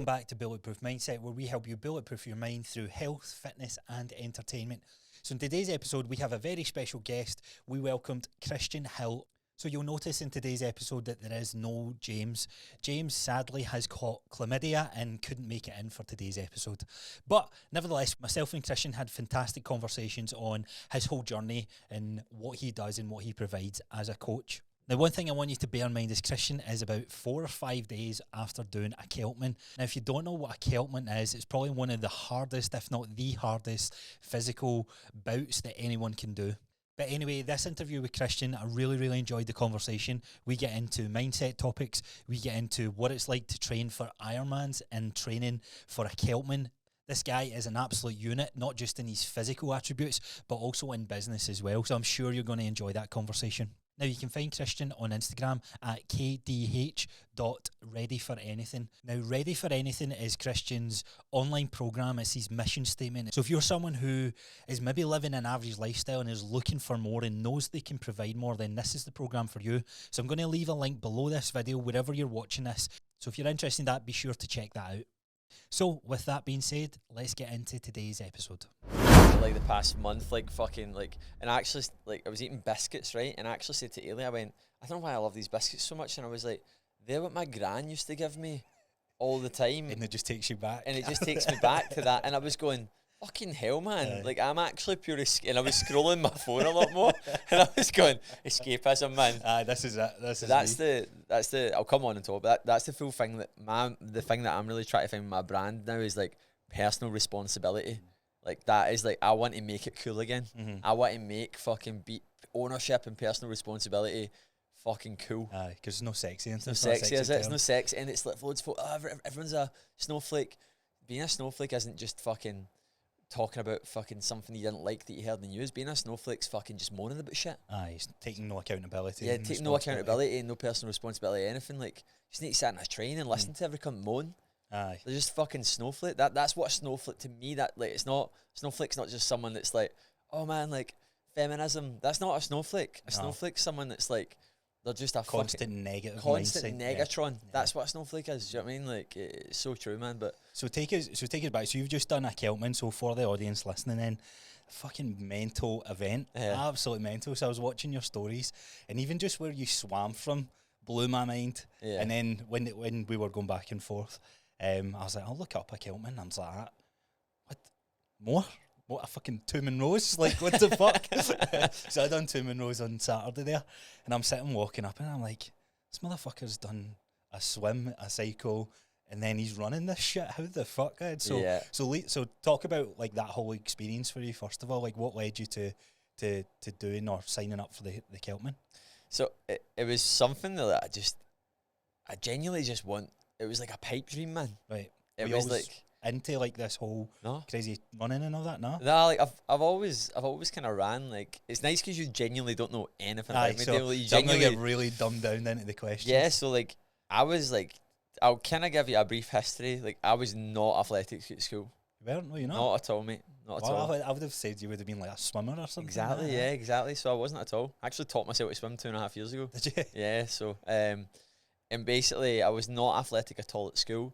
Welcome back to Bulletproof Mindset, where we help you bulletproof your mind through health, fitness and entertainment. So in today's episode, we have a very special guest. We welcomed Kristian Hill. So you'll notice in today's episode that there is no James. James sadly has caught chlamydia and couldn't make it in for today's episode. But nevertheless, myself and Kristian had fantastic conversations on his whole journey and what he does and what he provides as a coach. Now, one thing I want you to bear in mind is Kristian is about 4 or 5 days after doing a Celtman. Now, if you don't know what a Celtman is, it's probably one of the hardest, if not the hardest, physical bouts that anyone can do. But anyway, this interview with Kristian, I really enjoyed the conversation. We get into mindset topics. We get into what it's like to train for Ironmans and training for a Celtman. This guy is an absolute unit, not just in his physical attributes, but also in business as well. So I'm sure you're going to enjoy that conversation. Now, you can find Kristian on Instagram at kdh.readyforanything. Now, Ready for Anything is Kristian's online program. It's his mission statement. So if you're someone who is maybe living an average lifestyle and is looking for more and knows they can provide more, then this is the program for you. So I'm going to leave a link below this video, wherever you're watching this. So if you're interested in that, be sure to check that out. So with that being said, let's get into today's episode. Like the past month, like fucking like, and actually like I was eating biscuits, right? And I actually said to Ailey, I went, I don't know why I love these biscuits so much. And I was like, they're what my gran used to give me all the time. And it just takes you back. And it just takes me back to that. And I was going, fucking hell, man. Like, I'm actually pure and I was scrolling my phone a lot more. And I was going, escapism, man. This is it. That's the, I'll come on and talk, but that's the full thing that the thing that I'm really trying to find with my brand now is like personal responsibility. Like, that is like, I want to make it cool again. I want to make fucking ownership and personal responsibility fucking cool. Because it's no sexy. It's no sexy, is it? It's no sexy. And it's like, loads of everyone's a snowflake. Being a snowflake isn't just fucking talking about fucking something you didn't like that you heard in the news. Being a snowflake's fucking just moaning about shit. He's taking no accountability. Yeah, taking no accountability and no personal responsibility, anything. Like, you just need to sit in a train and listen to every cunt moan. They're just fucking snowflake. That's what a snowflake to me. That like, it's not, snowflake's not just someone that's like, oh man, like feminism. That's not a snowflake. A snowflake's someone that's like, they're just a constant negative constant mindset. negatron. Yeah. That's what a snowflake is. Do you know what I mean? Like, it's so true, man. But so take us back. So you've just done a Celtman. So for the audience listening, then a fucking mental event, absolutely mental. So I was watching your stories, and even just where you swam from blew my mind. Yeah. And then when we were going back and forth, I was like, I'll look up a Celtman. I was like, what more? What a fucking 2 Monroes? Like, what the fuck? So I done 2 Monroes on Saturday there, and I'm sitting walking up, and I'm like, this motherfucker's done a swim, a cycle, and then he's running this shit. How the fuck, dude? So talk about like that whole experience for you first of all. Like, what led you to doing or signing up for the Celtman? So it was something that I genuinely just want. It was like a pipe dream, man. Right. It was like into like this whole crazy running and all that. No, like I've always kind of ran. Like, it's nice because you genuinely don't know anything about me. So you genuinely get really dumbed down into the question. Yeah. So like I was like, I'll kind of give you a brief history. Like, I was not athletic at school. You weren't? No, you're not. Not at all, mate. Not at all. I would have said you would have been like a swimmer or something. Exactly. Like yeah. Exactly. So I wasn't at all. I actually taught myself to swim 2.5 years ago. Did you? Yeah. So and basically I was not athletic at all at school.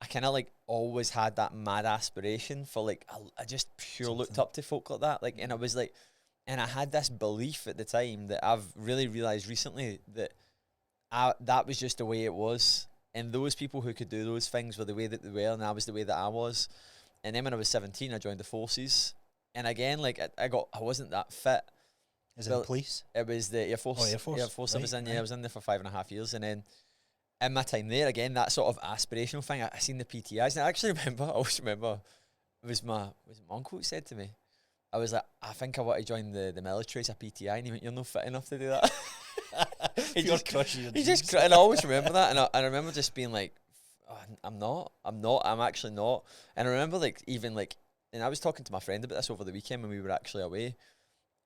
I kind of like always had that mad aspiration for like, I just pure looked up to folk like that. Like, and I was like, and I had this belief at the time that I've really realized recently that that was just the way it was. And those people who could do those things were the way that they were, and I was the way that I was. And then when I was 17, I joined the forces. And again, like I wasn't that fit. Is it the police? It was the Air Force. Oh, Air Force. Air Force. Right, I was in. Yeah, I was in there for 5.5 years, and then in my time there, again, that sort of aspirational thing, I seen the PTIs, and I always remember, it was my uncle who said to me, I was like, I think I want to join the military as a PTI, and he went, you're not fit enough to do that. he just and I always remember that, and I remember just being like, oh, I'm actually not. And I remember like, even like, and I was talking to my friend about this over the weekend when we were actually away,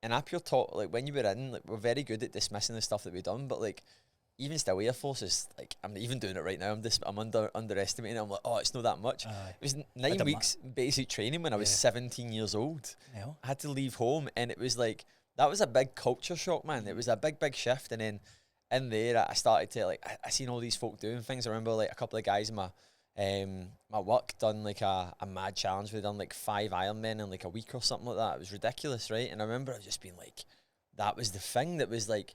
and I pure talk, like, when you were in, like, we're very good at dismissing the stuff that we've done, but like, even still, Air Force is like, I'm even doing it right now. I'm underestimating it. I'm like, oh, it's not that much. It was 9 weeks basic training when I was 17 years old. Yeah. I had to leave home, and it was like, that was a big culture shock, man. It was a big shift. And then in there, I started to like, I seen all these folk doing things. I remember like a couple of guys in My work done like a mad challenge. We done like 5 Ironmen in like a week or something like that. It was ridiculous, right? And I remember just being like, that was the thing that was like,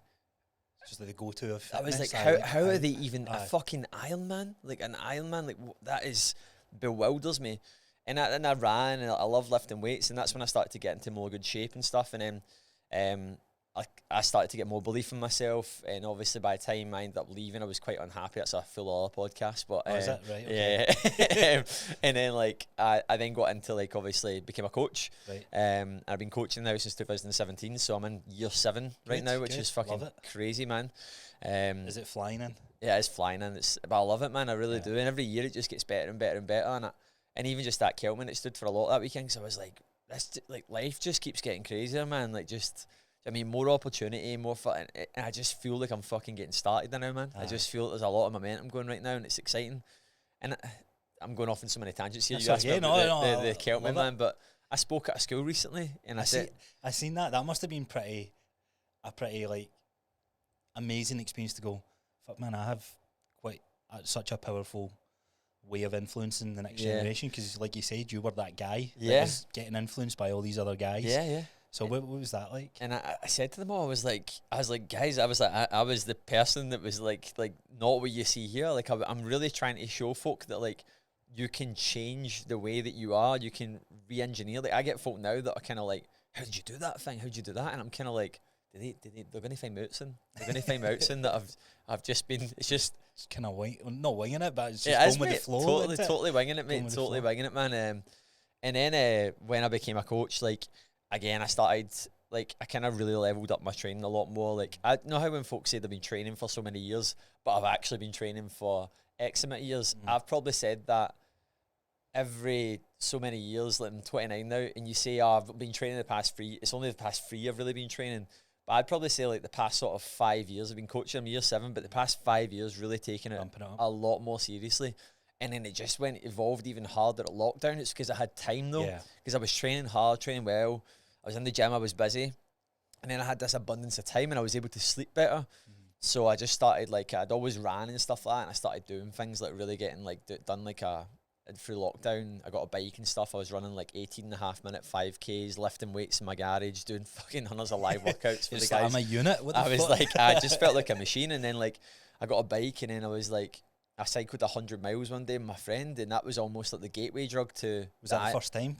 just like the go-to of I was fitness. like, how are they even a fucking Ironman? Like an Ironman, like that is bewilders me. And I ran, and I love lifting weights, and that's when I started to get into more good shape and stuff. And then I started to get more belief in myself, and obviously by the time I ended up leaving, I was quite unhappy. That's a full other podcast, but is that right? Okay. yeah. And then like I then got into like obviously became a coach. Right. I've been coaching now since 2017, so I'm in year 7 right now, which is fucking crazy, man. Is it flying in? Yeah, it's flying in. But I love it, man. I really do. And every year it just gets better and better and better. And even just that Celtman, it stood for a lot that weekend. So I was like, life just keeps getting crazier, man. Like more opportunity, more fun. And I just feel like I'm fucking getting started now, man. I just feel there's a lot of momentum going right now, and it's exciting. And I'm going off on so many tangents here. You asked me about the Celtman, man. But I spoke at a school recently, and I seen that. That must have been a pretty like amazing experience to go, fuck, man, I have such a powerful way of influencing the next generation, because like you said, you were that guy that was getting influenced by all these other guys. So what was that like? And I said to them all, I was like, guys, I was the person that was like not what you see here. Like I'm really trying to show folk that like you can change the way that you are. You can re-engineer. Like I get folk now that are kind of like, how did you do that thing? How did you do that? And I'm kind of like, they're going to find out soon. They're going to find out soon that I've just been. It's just kind of not winging it, but it's just going with the flow. Totally winging it, mate. Totally winging it, man. And then when I became a coach, like again, I started like I kind of really leveled up my training a lot more. Like I know how when folks say they've been training for so many years, but I've actually been training for X amount of years. I've probably said that every so many years. Like I'm 29 now, and you say, "Oh, I've been training the past 3." It's only the past 3 I've really been training. But I'd probably say like the past sort of 5 years, I've been coaching. I'm year 7, but the past 5 years really taking it a lot more seriously. And then it just evolved even harder at lockdown. It's because I had time though, because I was training hard, training well. I was in the gym, I was busy, and then I had this abundance of time, and I was able to sleep better. So I just started like I'd always ran and stuff like that, and I started doing things like really getting like done like through lockdown. I got a bike and stuff. I was running like 18.5-minute 5Ks, lifting weights in my garage, doing fucking hundreds of live workouts for the guys. I'm a unit. I just felt like a machine. And then like I got a bike, and then I cycled 100 miles one day with my friend, and that was almost like the gateway drug to. Was that the first time?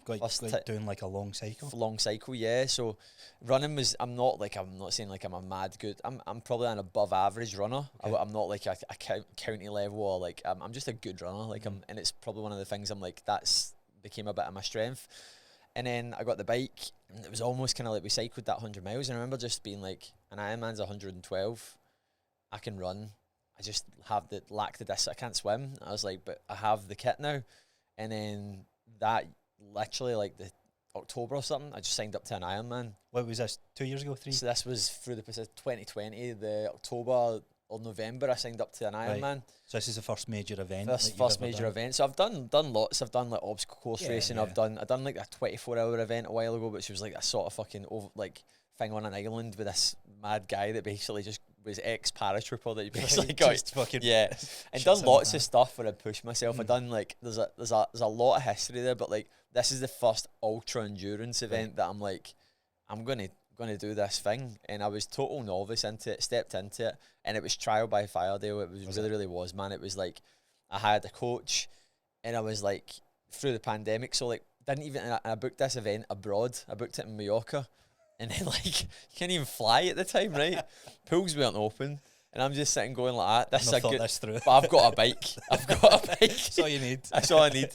Doing like a long cycle? Long cycle, yeah. So running was, I'm not saying like I'm a mad good, I'm probably an above average runner. Okay. I'm not like a county level, or like, I'm just a good runner. Like and it's probably one of the things I'm like, that's became a bit of my strength. And then I got the bike, and it was almost kind of like we cycled that 100 miles. And I remember just being like, an Ironman's 112, I can run. I just lack the disc. I can't swim. I was like, but I have the kit now. And then that literally like the October or something, I just signed up to an Ironman. What was this, 2 years ago, 3? So this was through the 2020, the October or November, I signed up to an Ironman. Right. So this is the first major event. First major event. So I've done lots. I've done like obstacle course racing. I've done like a 24-hour event a while ago, which was like a sort of fucking thing on an island with this mad guy that basically just was ex-paratrooper that you basically got and done lots of stuff where I pushed myself. I've done like there's a lot of history there, but like this is the first ultra endurance event that I'm like, I'm gonna do this thing. And I was total novice into it, stepped into it, and it was trial by fire, Dale. It was really was, man. It was like I had a coach, and I was like through the pandemic, so like I booked this event abroad. I booked it in Mallorca. And then, like, you can't even fly at the time, right? Pools weren't open. And I'm just sitting going like that. This through. But I've got a bike. That's all you need. That's all I need.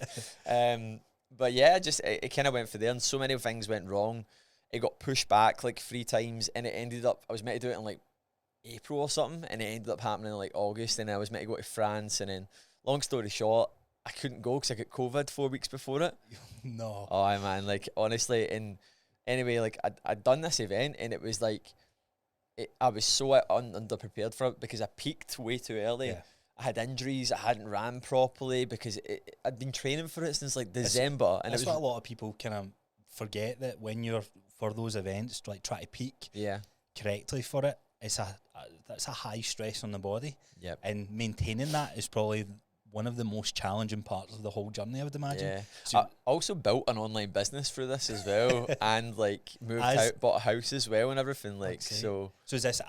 But yeah, it kind of went for there. And so many things went wrong. It got pushed back like 3 times. And it ended up, I was meant to do it in like April or something. And it ended up happening in like August. And I was meant to go to France. And then, long story short, I couldn't go because I got COVID 4 weeks before it. No. Oh, man. Like, honestly, anyway, like I'd done this event, and it was like I was so underprepared for it because I peaked way too early. Yeah. I had injuries. I hadn't ran properly because I'd been training for it since like December. And that's what a lot of people kind of forget, that when you're for those events, like try to peak correctly for it, that's a high stress on the body. Yep. And maintaining that is probably one of the most challenging parts of the whole journey, I would imagine. Yeah. So I also built an online business through this as well, and like moved out, bought a house as well, and everything. Like so. So is this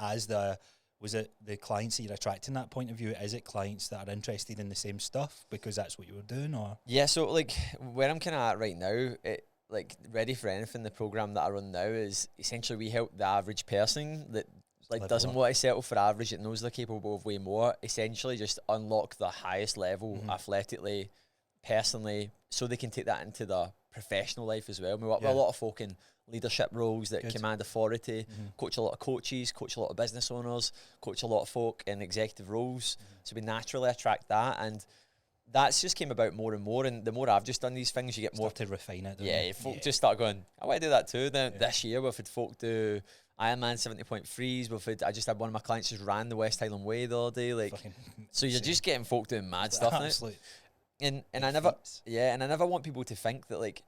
was it the clients that you're attracting that point of view? Is it clients that are interested in the same stuff because that's what you were doing, or? Yeah. So like where I'm kind of at right now, like Ready for Anything, the program that I run now is essentially we help the average person that like doesn't want to settle for average, that knows they're capable of way more, essentially just unlock the highest level athletically, personally, so they can take that into their professional life as well. We work with a lot of folk in leadership roles that command authority, coach a lot of coaches, coach a lot of business owners, coach a lot of folk in executive roles. So we naturally attract that, and that's just came about more and more. And the more I've just done these things, you get more to refine it. Folk just start going, I want to do that too. Then this year we've had folk do Ironman 70.3s. I just had one of my clients just ran the West Highland Way the other day. Like, so you're just getting folk doing mad stuff now. And I never want people to think that, like,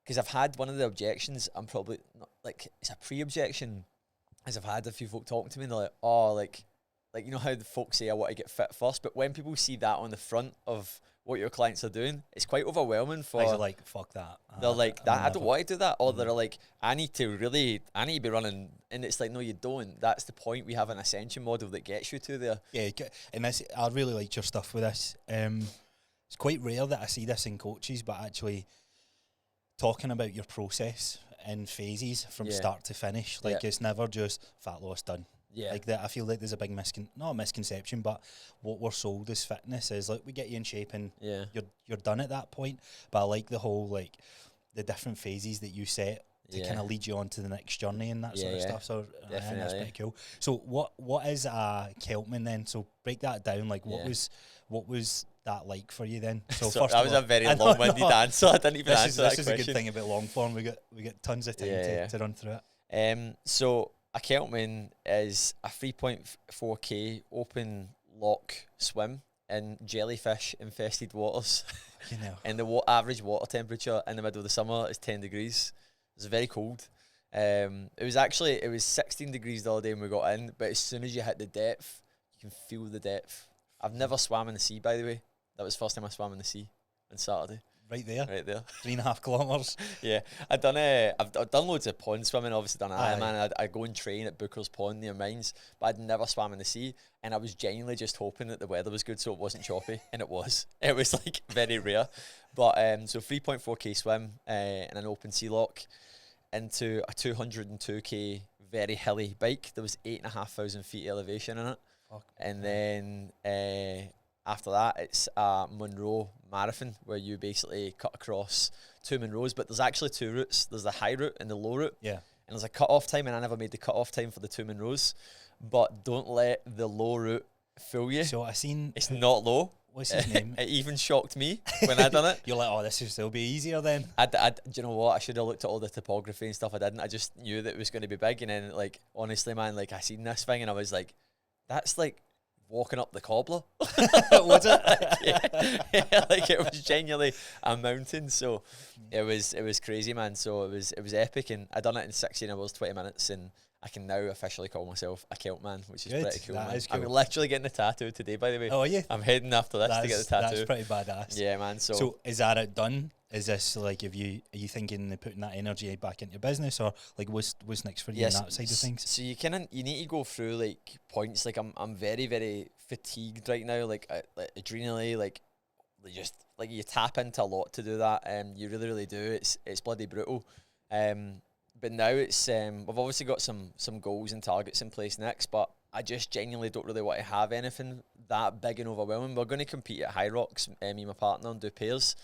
because I've had one of the objections, I'm probably not, like, it's a pre-objection, as I've had a few folk talking to me and they're like, oh, like you know how the folks say I want to get fit first, but when people see that on the front of what your clients are doing, it's quite overwhelming for. They're like, fuck that. They're like, I don't want to do that. Or they're like, I need to be running. And it's like, no, you don't. That's the point. We have an ascension model that gets you to there. Yeah, and this, I really liked your stuff with this. It's quite rare that I see this in coaches, but actually talking about your process in phases from start to finish. Like, it's never just fat loss done. Yeah. Like that, I feel like there's a big not a misconception, but what we're sold as fitness is like we get you in shape and you're done at that point. But I like the whole, like, the different phases that you set to kind of lead you on to the next journey and that sort of stuff. So I think that's pretty cool. So what is Celtman then? So break that down. Like what was that like for you then? So first that was a very long-winded answer. I didn't even answer that question. This is a good thing about long form. We get tons of time to run through it. So a Celtman is a 3.4k open lock swim in jellyfish infested waters. You know. And the average water temperature in the middle of the summer is 10 degrees. It's very cold. It was 16 degrees the other day when we got in, but as soon as you hit the depth, you can feel the depth. I've never swam in the sea, by the way. That was the first time I swam in the sea on Saturday. Right there. 3.5 kilometres. Yeah. I've done loads of pond swimming, obviously done Ironman. I'd go and train at Booker's Pond near Mines, but I'd never swam in the sea, and I was genuinely just hoping that the weather was good so it wasn't choppy, and it was. It was like very rare. But so 3.4k swim in an open sea lock into a 202k very hilly bike. There was 8,500 feet elevation in it. And then after that, it's a Monroe marathon where you basically cut across 2 Monroes, but there's actually 2 routes. There's the high route and the low route. Yeah. And there's a cut-off time, and I never made the cut-off time for the 2 Monroes. But don't let the low route fool you. So it's not low. What's his name? It even shocked me when I done it. You're like, it'll be easier then. Do you know what? I should have looked at all the topography and stuff. I didn't. I just knew that it was going to be big, and then, like, honestly, man, like, I seen this thing, and I was like, that's like walking up the cobbler. Was it? yeah, like it was genuinely a mountain. So it was crazy, man. So it was epic, and I done it in 16 hours 20 minutes, and I can now officially call myself a Celtman, which is pretty cool. That is cool. I'm literally getting the tattoo today, by the way. Oh, are you? I'm heading after this to get the tattoo. That's pretty badass. Yeah, man. So is that it done? Is this like, are you thinking of putting that energy back into your business, or like what's next for you on that side of things? So you need to go through like points. Like I'm very, very fatigued right now. Like adrenally, like you tap into a lot to do that. You really, really do. It's bloody brutal. But now it's we've obviously got some goals and targets in place next, but I just genuinely don't really want to have anything that big and overwhelming. We're going to compete at High Rocks, me and my partner, and do pairs.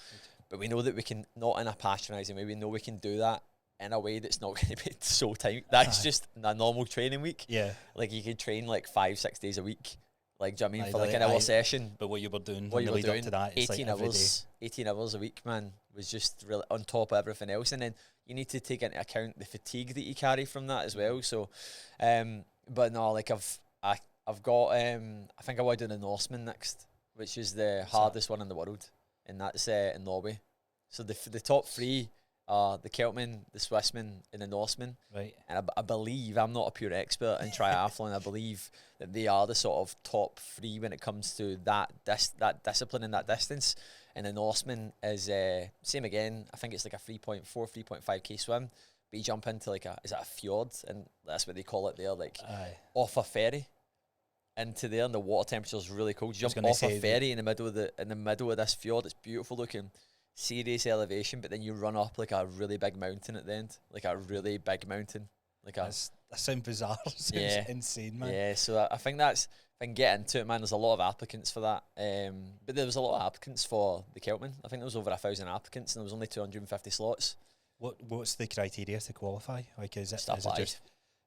But we know that we can, not in a patronising way, we know we can do that in a way that's not going to be so tight. That's just a normal training week. Yeah. Like you could train like 5-6 days a week. Like, do you know what I mean? For like an hour session. But what you were doing, up to that, 18 hours, 18 hours a week, man, was just really on top of everything else. And then you need to take into account the fatigue that you carry from that as well. So, but no, like I've got, I think I want to do the Norseman next, which is the hardest one in the world. And that's in Norway. So the top 3 are the Celtman, the Swissman, and the Norseman. Right. And I believe, I'm not a pure expert in triathlon, I believe that they are the sort of top three when it comes to that discipline and that distance. And the Norseman is same again. I think it's like a 3.4, 3.5k swim. But you jump into like is it a fjord? And that's what they call it there, like off a ferry into there, and the water temperature is really cold. You jump off a ferry in the middle of this fjord. It's beautiful looking, serious elevation, but then you run up like a really big mountain at the end, like a really big mountain. That sounds bizarre. Sounds insane, man. Yeah, so I think that's, if I can get into it, man, there's a lot of applicants for that. But there was a lot of applicants for the Celtman. I think there was over 1,000 applicants, and there was only 250 slots. What's the criteria to qualify? Like, is it just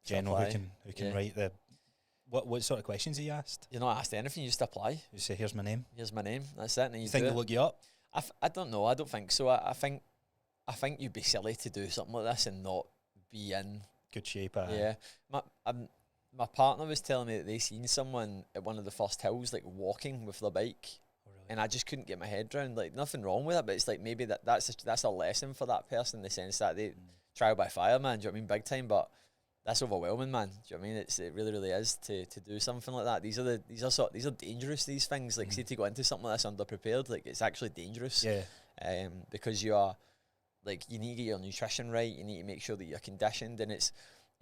general who can write the... What sort of questions are you asked? You're not asked anything, you just apply. You say, here's my name. Here's my name, that's it. And you think they'll look you up? I don't know, I don't think so. I think you'd be silly to do something like this and not be in good shape. Yeah. My partner was telling me that they seen someone at one of the first hills, like walking with their bike. Oh, really? And I just couldn't get my head around, like, nothing wrong with it, but it's like maybe that's a lesson for that person, in the sense that they trial by fire, man, do you know what I mean? Big time, but that's overwhelming, man. Do you know what I mean? It really, really is to do something like that. These are dangerous, these things. Like, say to go into something like this underprepared, like, it's actually dangerous. Yeah. Because you are, like, you need to get your nutrition right. You need to make sure that you're conditioned, and it's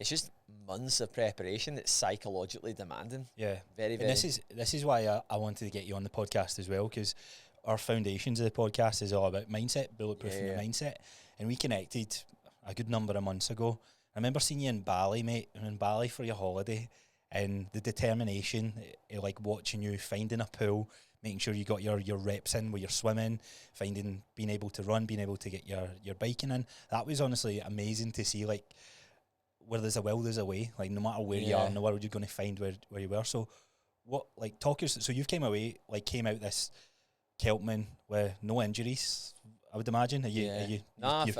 just months of preparation. It's psychologically demanding. Yeah, very, very. And this is why I wanted to get you on the podcast as well, because our foundations of the podcast is all about mindset, bulletproof your mindset, and we connected a good number of months ago. I remember seeing you in Bali, mate. In Bali for your holiday, and the determination, like watching you finding a pool, making sure you got your reps in where you're swimming, being able to run, being able to get your biking in. That was honestly amazing to see. Like, where there's a will, there's a way. Like, no matter where you are in the world, you're going to find where you were. So, so you've came out this Celtman with no injuries, I would imagine. You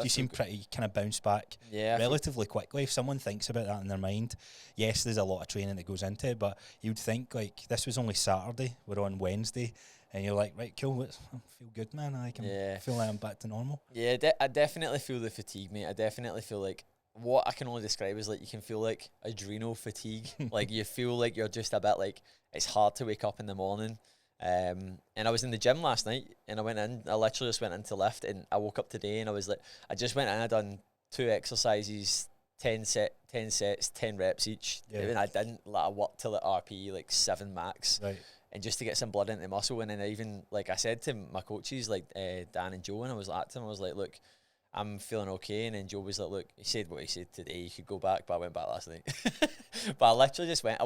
seem pretty kind of bounced back relatively quickly. If someone thinks about that in their mind, yes, there's a lot of training that goes into it, but you'd think, like, this was only Saturday, we're on Wednesday, and you're like, right, cool, I feel good, man. I feel like I'm back to normal. Yeah, I definitely feel the fatigue, mate. I definitely feel like, what I can only describe as, like, you can feel like adrenal fatigue. Like, you feel like you're just a bit like, it's hard to wake up in the morning. And I was in the gym last night, and I literally just went in to lift, and I woke up today and I was like, I just went in, I done 2 exercises, 10 sets, 10 reps each. Yeah. And I didn't I worked till at RPE, like 7 max. Right. And just to get some blood into the muscle. And then I even, like, I said to my coaches, like Dan and Joe, and I was like to them, I was like, look, I'm feeling okay. And then Joe was like, look, he said what he said today, you could go back, but I went back last night. But I literally just went,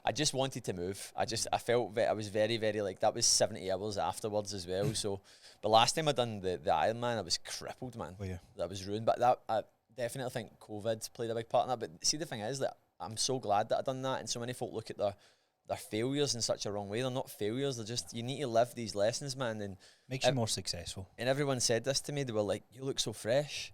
I just wanted to move. I felt I was very, very, like, that was 70 hours afterwards as well. So, but last time I done the Ironman, I was crippled, man. Oh, yeah. That was ruined. But I definitely think COVID played a big part in that. But see, the thing is that I'm so glad that I done that. And so many folk look at their failures in such a wrong way. They're not failures. They're just, you need to live these lessons, man. And makes you more successful. And everyone said this to me. They were like, you look so fresh.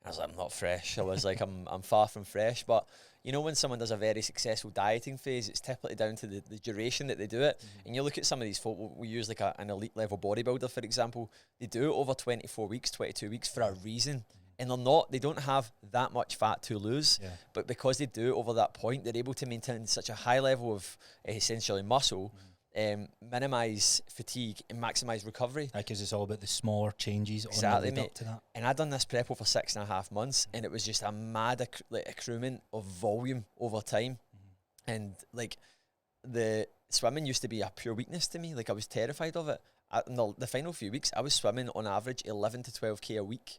I was like, I'm not fresh. I was like, I'm far from fresh. But you know, when someone does a very successful dieting phase, it's typically down to the duration that they do it. Mm-hmm. And you look at some of these folk, we use like an elite level bodybuilder, for example. They do it over 24 weeks, 22 weeks for a reason. Mm-hmm. And they don't have that much fat to lose. Yeah. But because they do it over that point, they're able to maintain such a high level of essentially muscle, minimize fatigue and maximize recovery. Because it's all about the smaller changes exactly, on the lead up to that. And I'd done this prep over 6.5 months, and it was just a mad accruement of volume over time. And like, the swimming used to be a pure weakness to me. Like, I was terrified of it. In the final few weeks, I was swimming on average 11 to 12k a week.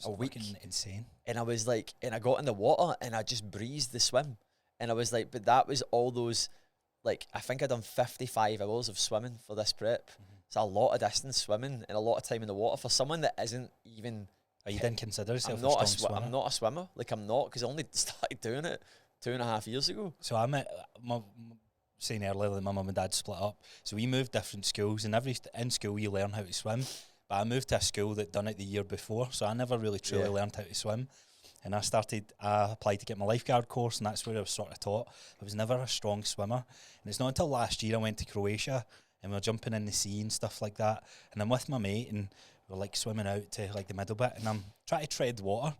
A week. Insane. And I was like, and I got in the water and I just breezed the swim. And I was like, but that was all those, like, I think I'd done 55 hours of swimming for this prep. Mm-hmm. It's a lot of distance swimming and a lot of time in the water for someone that isn't even... Oh, you didn't consider yourself a strong swimmer? I'm not a swimmer. Like, I'm not, because I only started doing it 2.5 years ago. So I met, saying earlier that my mum and dad split up. So we moved different schools, and in school you learn how to swim. But I moved to a school that done it the year before, so I never really truly learned how to swim. And I applied to get my lifeguard course, and that's where I was sort of taught. I was never a strong swimmer. And it's not until last year I went to Croatia, and we were jumping in the sea and stuff like that. And I'm with my mate, and we're like swimming out to like the middle bit, and I'm trying to tread water,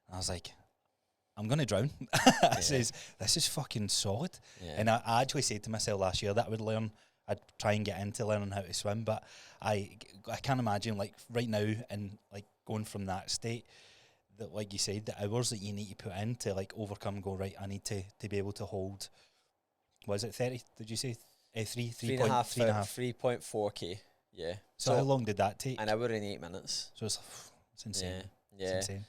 and I was like, I'm gonna drown. I says, this is fucking solid. And I actually said to myself last year that I would learn, I'd try and get into learning how to swim, but I can't imagine like right now and like going from that state, that like you said, the hours that you need to put in to like overcome and go, right, I need to be able to hold, was it 30, did you say? 3.4k. Yeah. So how long did that take? An hour and 8 minutes. So it's insane. Yeah. It's insane.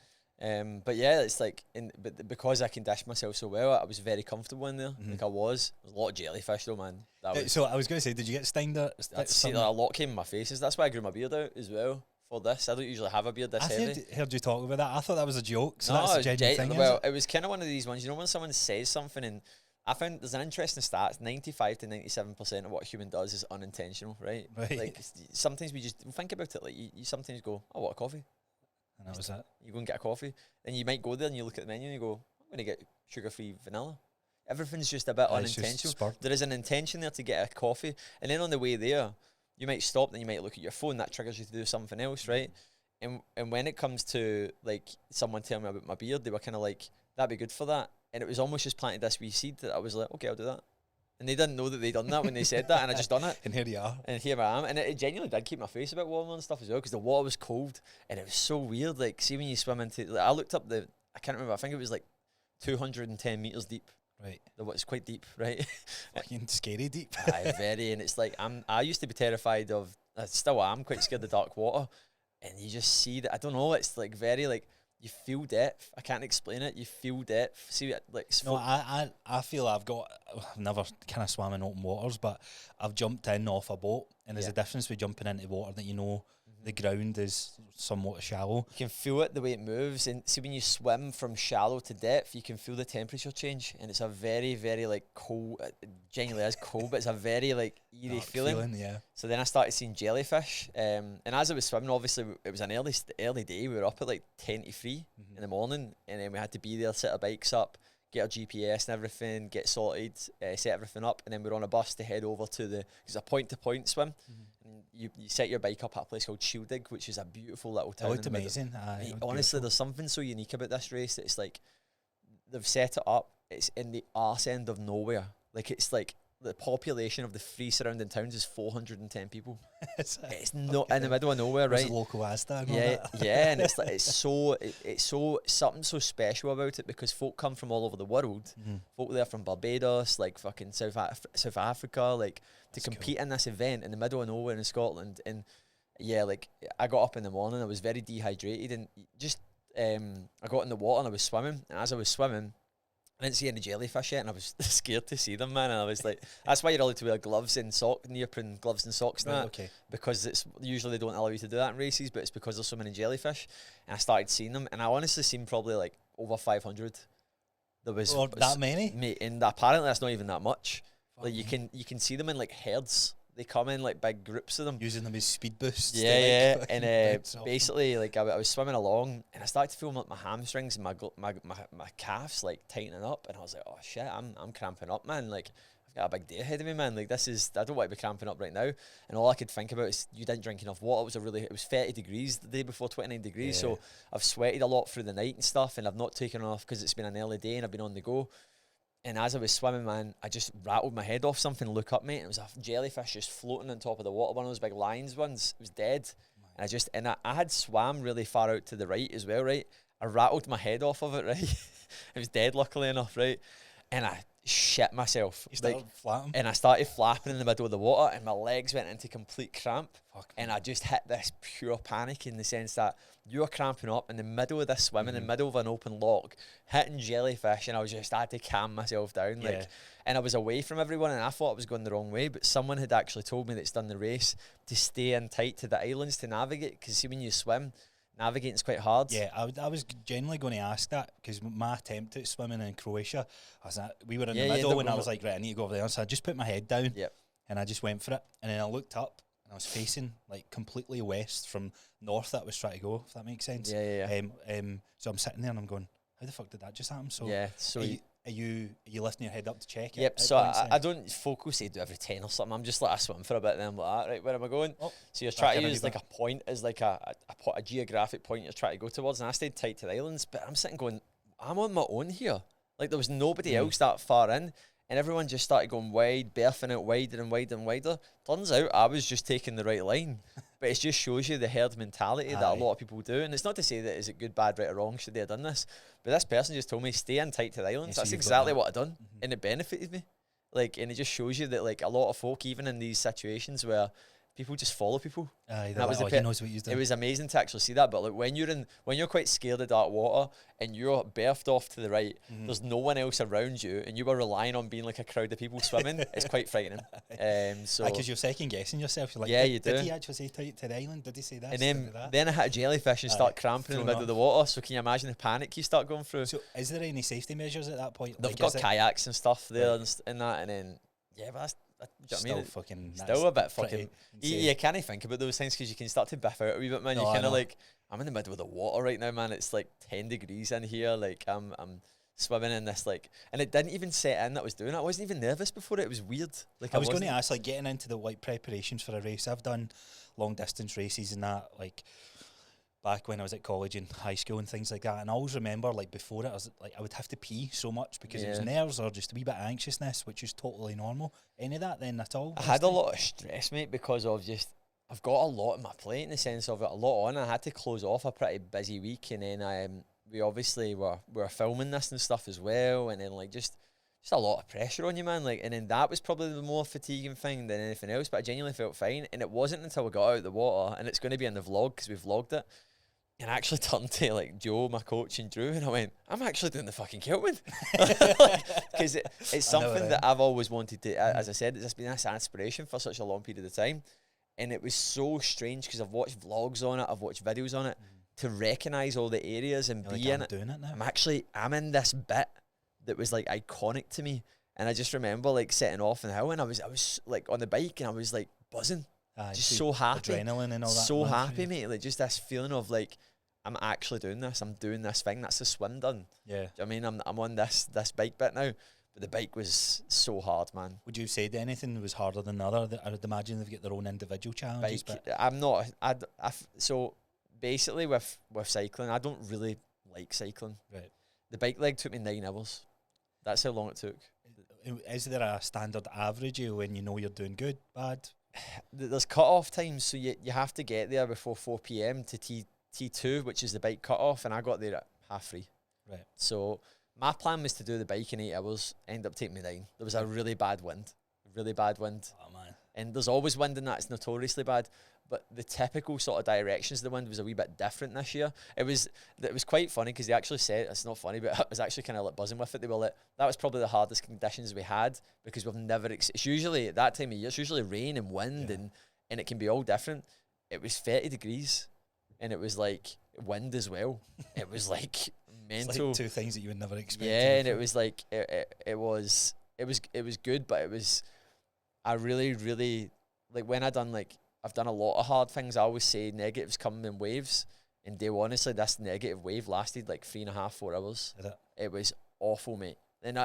But yeah, it's like, but because I conditioned myself so well, I was very comfortable in there. Like I was. There was a lot of jellyfish though, man. So I was going to say, did you get stinged? I'd see like, a lot came in my faces. That's why I grew my beard out as well for this. I don't usually have a beard this heavy. I heard you talk about that. I thought that was a joke. So no, that's a genuine thing. Well, it was kind of one of these ones. You know, when someone says something, and I found there's an interesting stat: 95 to 97% of what a human does is unintentional, right? Like sometimes we think about it. Like you sometimes go, "Oh, what a coffee." And that was it. You go and get a coffee, and you might go there and you look at the menu and you go, I'm going to get sugar-free vanilla. Everything's just a bit unintentional. There is an intention there to get a coffee, and then on the way there, you might stop, then you might look at your phone, that triggers you to do something else, right? And when it comes to like someone telling me about my beard, they were kind of like, that'd be good for that. And it was almost just planted this wee seed that I was like, okay, I'll do that. And they didn't know that they'd done that when they said that, and I just done it. And here you are. And here I am. And it genuinely did keep my face a bit warmer and stuff as well, because the water was cold, and it was so weird. Like, see when you swim into, like, I looked up I can't remember, I think it was like 210 metres deep. Right. It's quite deep, right? Fucking scary deep. Aye, very. And it's like, I used to be terrified of, I still am quite scared of dark water. And you just see that, I don't know, it's like very like, you feel depth. I can't explain it. You feel depth. See, like no, I feel I've never kind of swam in open waters, but I've jumped in off a boat, and there's a difference with jumping into water that you know the ground is somewhat shallow. You can feel it the way it moves, and see when you swim from shallow to depth, you can feel the temperature change, and it's a very, very like cold. It genuinely is cold, but it's a very like eerie feeling. Yeah. So then I started seeing jellyfish, and as I was swimming, obviously it was an early day. We were up at like 10 to 3 in the morning, and then we had to be there, set our bikes up, get our GPS and everything, get sorted, set everything up, and then we're on a bus to head over to it's a point-to-point swim. And you set your bike up at a place called Shieldig, which is a beautiful little town. It looked amazing. Honestly, there's something so unique about this race that it's like, they've set it up, it's in the arse end of nowhere. Like, it's like, the population of the 3 surrounding towns is 410 people. It's not in the middle of nowhere, right? There's a local Asda. Yeah, and it's like it's so something so special about it, because folk come from all over the world. Folk there from Barbados, like fucking South Africa, like to compete in this event in the middle of nowhere in Scotland. And yeah, like I got up in the morning, I was very dehydrated, and just I got in the water and I was swimming, and as I was swimming, I didn't see any jellyfish yet, and I was scared to see them, man. And I was like, that's why you're allowed to wear gloves and neoprene gloves and socks now. Okay. Because it's usually they don't allow you to do that in races, but it's because there's so many jellyfish. And I started seeing them, and I honestly seen probably like over 500. There was that many? Mate, and apparently that's not even that much. Like you can see them in like herds. They come in like big groups of them, using them as speed boosts. Yeah. And basically, like I was swimming along, and I started to feel like my hamstrings and my calves like tightening up, and I was like, oh shit, I'm cramping up, man. Like I've got a big day ahead of me, man. Like I don't want to be cramping up right now. And all I could think about is you didn't drink enough water. It was 30 degrees the day before, 29 degrees. So I've sweated a lot through the night and stuff, and I've not taken off because it's been an early day and I've been on the go. And as I was swimming, man, I just rattled my head off something. Look up, mate, and it was a jellyfish just floating on top of the water. One of those big lines ones. It was dead. And I had swam really far out to the right as well, right? I rattled my head off of it, right? It was dead, luckily enough, right? And I shit myself. You started flapping? And I started flapping in the middle of the water, and my legs went into complete cramp. And I just hit this pure panic, in the sense that you're cramping up in the middle of this swim, in the middle of an open lock, hitting jellyfish, and I had to calm myself down. Like, and I was away from everyone, and I thought I was going the wrong way, but someone had actually told me that's done the race to stay in tight to the islands to navigate, because see, when you swim, navigating's quite hard. Yeah, I was genuinely going to ask that, because my attempt at swimming in Croatia, we were in the middle, and I was like, right, I need to go over there. So I just put my head down, and I just went for it. And then I looked up, and I was facing like completely west from north that I was trying to go, if that makes sense. Yeah. So I'm sitting there, and I'm going, how the fuck did that just happen? So yeah, so are you lifting your head up to check it? Yep, so I don't focus, say do every 10 or something. I'm just like, I swim for a bit and then I'm like, right, where am I going? Oh, so you're trying to use like a point as like a geographic point you're trying to go towards. And I stayed tight to the islands, but I'm sitting going, I'm on my own here. Like there was nobody else that far in. And everyone just started going wide, berthing out wider and wider and wider. Turns out I was just taking the right line. But it just shows you the herd mentality that a lot of people do. And it's not to say that is it good, bad, right or wrong, should they have done this. But this person just told me, stay in tight to the islands. Yeah, so that's exactly what I done. And it benefited me. Like, and it just shows you that like a lot of folk, even in these situations where people just follow people. That was he knows what he's doing. It was amazing to actually see that. But like when you're quite scared of dark water and you're berthed off to the right, there's no one else around you, and you were relying on being like a crowd of people swimming. It's quite frightening. So because you're second guessing yourself. You're like, yeah, you do. Did he actually say tight to the island? Did he say that? And then I hit a jellyfish and start cramping in the middle of the water. So can you imagine the panic you start going through? So is there any safety measures at that point? They've got kayaks and stuff there and that, and then but that's. Still a bit fucking. You can't think about those things because you can start to biff out a wee bit, man. You kind of like, I'm in the middle of the water right now, man. It's like 10 degrees in here. Like I'm swimming in this like, and it didn't even set in that I was doing it. I wasn't even nervous before it. It was weird. Like I was going to ask, like getting into the like preparations for a race. I've done long distance races and that, like back when I was at college and high school and things like that. And I always remember like before it, I was like, I would have to pee so much because it was nerves or just a wee bit of anxiousness, which is totally normal. Any of that then at all? I had a lot of stress, mate, because of just, I've got a lot on my plate in the sense of it, a lot on. I had to close off a pretty busy week, and then we obviously were filming this and stuff as well, and then like just a lot of pressure on you, man. Like, and then that was probably the more fatiguing thing than anything else. But I genuinely felt fine, and it wasn't until we got out of the water, and it's going to be in the vlog because we vlogged it. And I actually turned to like Joe, my coach, and Drew, and I went, I'm actually doing the fucking Celtman. Because it's something that I've always wanted to, as I said, it's been this aspiration for such a long period of time. And it was so strange because I've watched vlogs on it, I've watched videos on it, to recognise all the areas and be in it. Doing it now. I'm in this bit that was like iconic to me. And I just remember like setting off in the hill, and I was like on the bike, and I was like buzzing. Just so happy. Adrenaline and all that. So happy, mate. Like just this feeling of like, I'm actually doing this. I'm doing this thing. That's the swim done. Yeah. Do you know what I mean? I'm on this bike bit now. But the bike was so hard, man. Would you say that anything was harder than the other? I would imagine they've got their own individual challenges. Bike, I'm not. So basically with cycling, I don't really like cycling. Right. The bike leg took me 9 hours. That's how long it took. Is there a standard average when you know you're doing good, bad? There's cut-off times, so you have to get there before 4 p.m. to T2, which is the bike cut-off, and I got there at 3:30. Right. So my plan was to do the bike in 8 hours, end up taking me 9. There was a really bad wind. Oh, man. And there's always wind in that. It's notoriously bad. But the typical sort of directions of the wind was a wee bit different this year. It was quite funny because they actually said, it's not funny, but I was actually kind of like buzzing with it. They were like, that was probably the hardest conditions we had because we've never, it's usually at that time of year, it's usually rain and wind and it can be all different. It was 30 degrees and it was like wind as well. It was like mental. It's like two things that you would never expect. Yeah, and it was like, it was good, but it was, I really, really, like when I've done a lot of hard things. I always say negatives come in waves. And honestly, this negative wave lasted like 3.5, 4 hours. It was awful, mate. And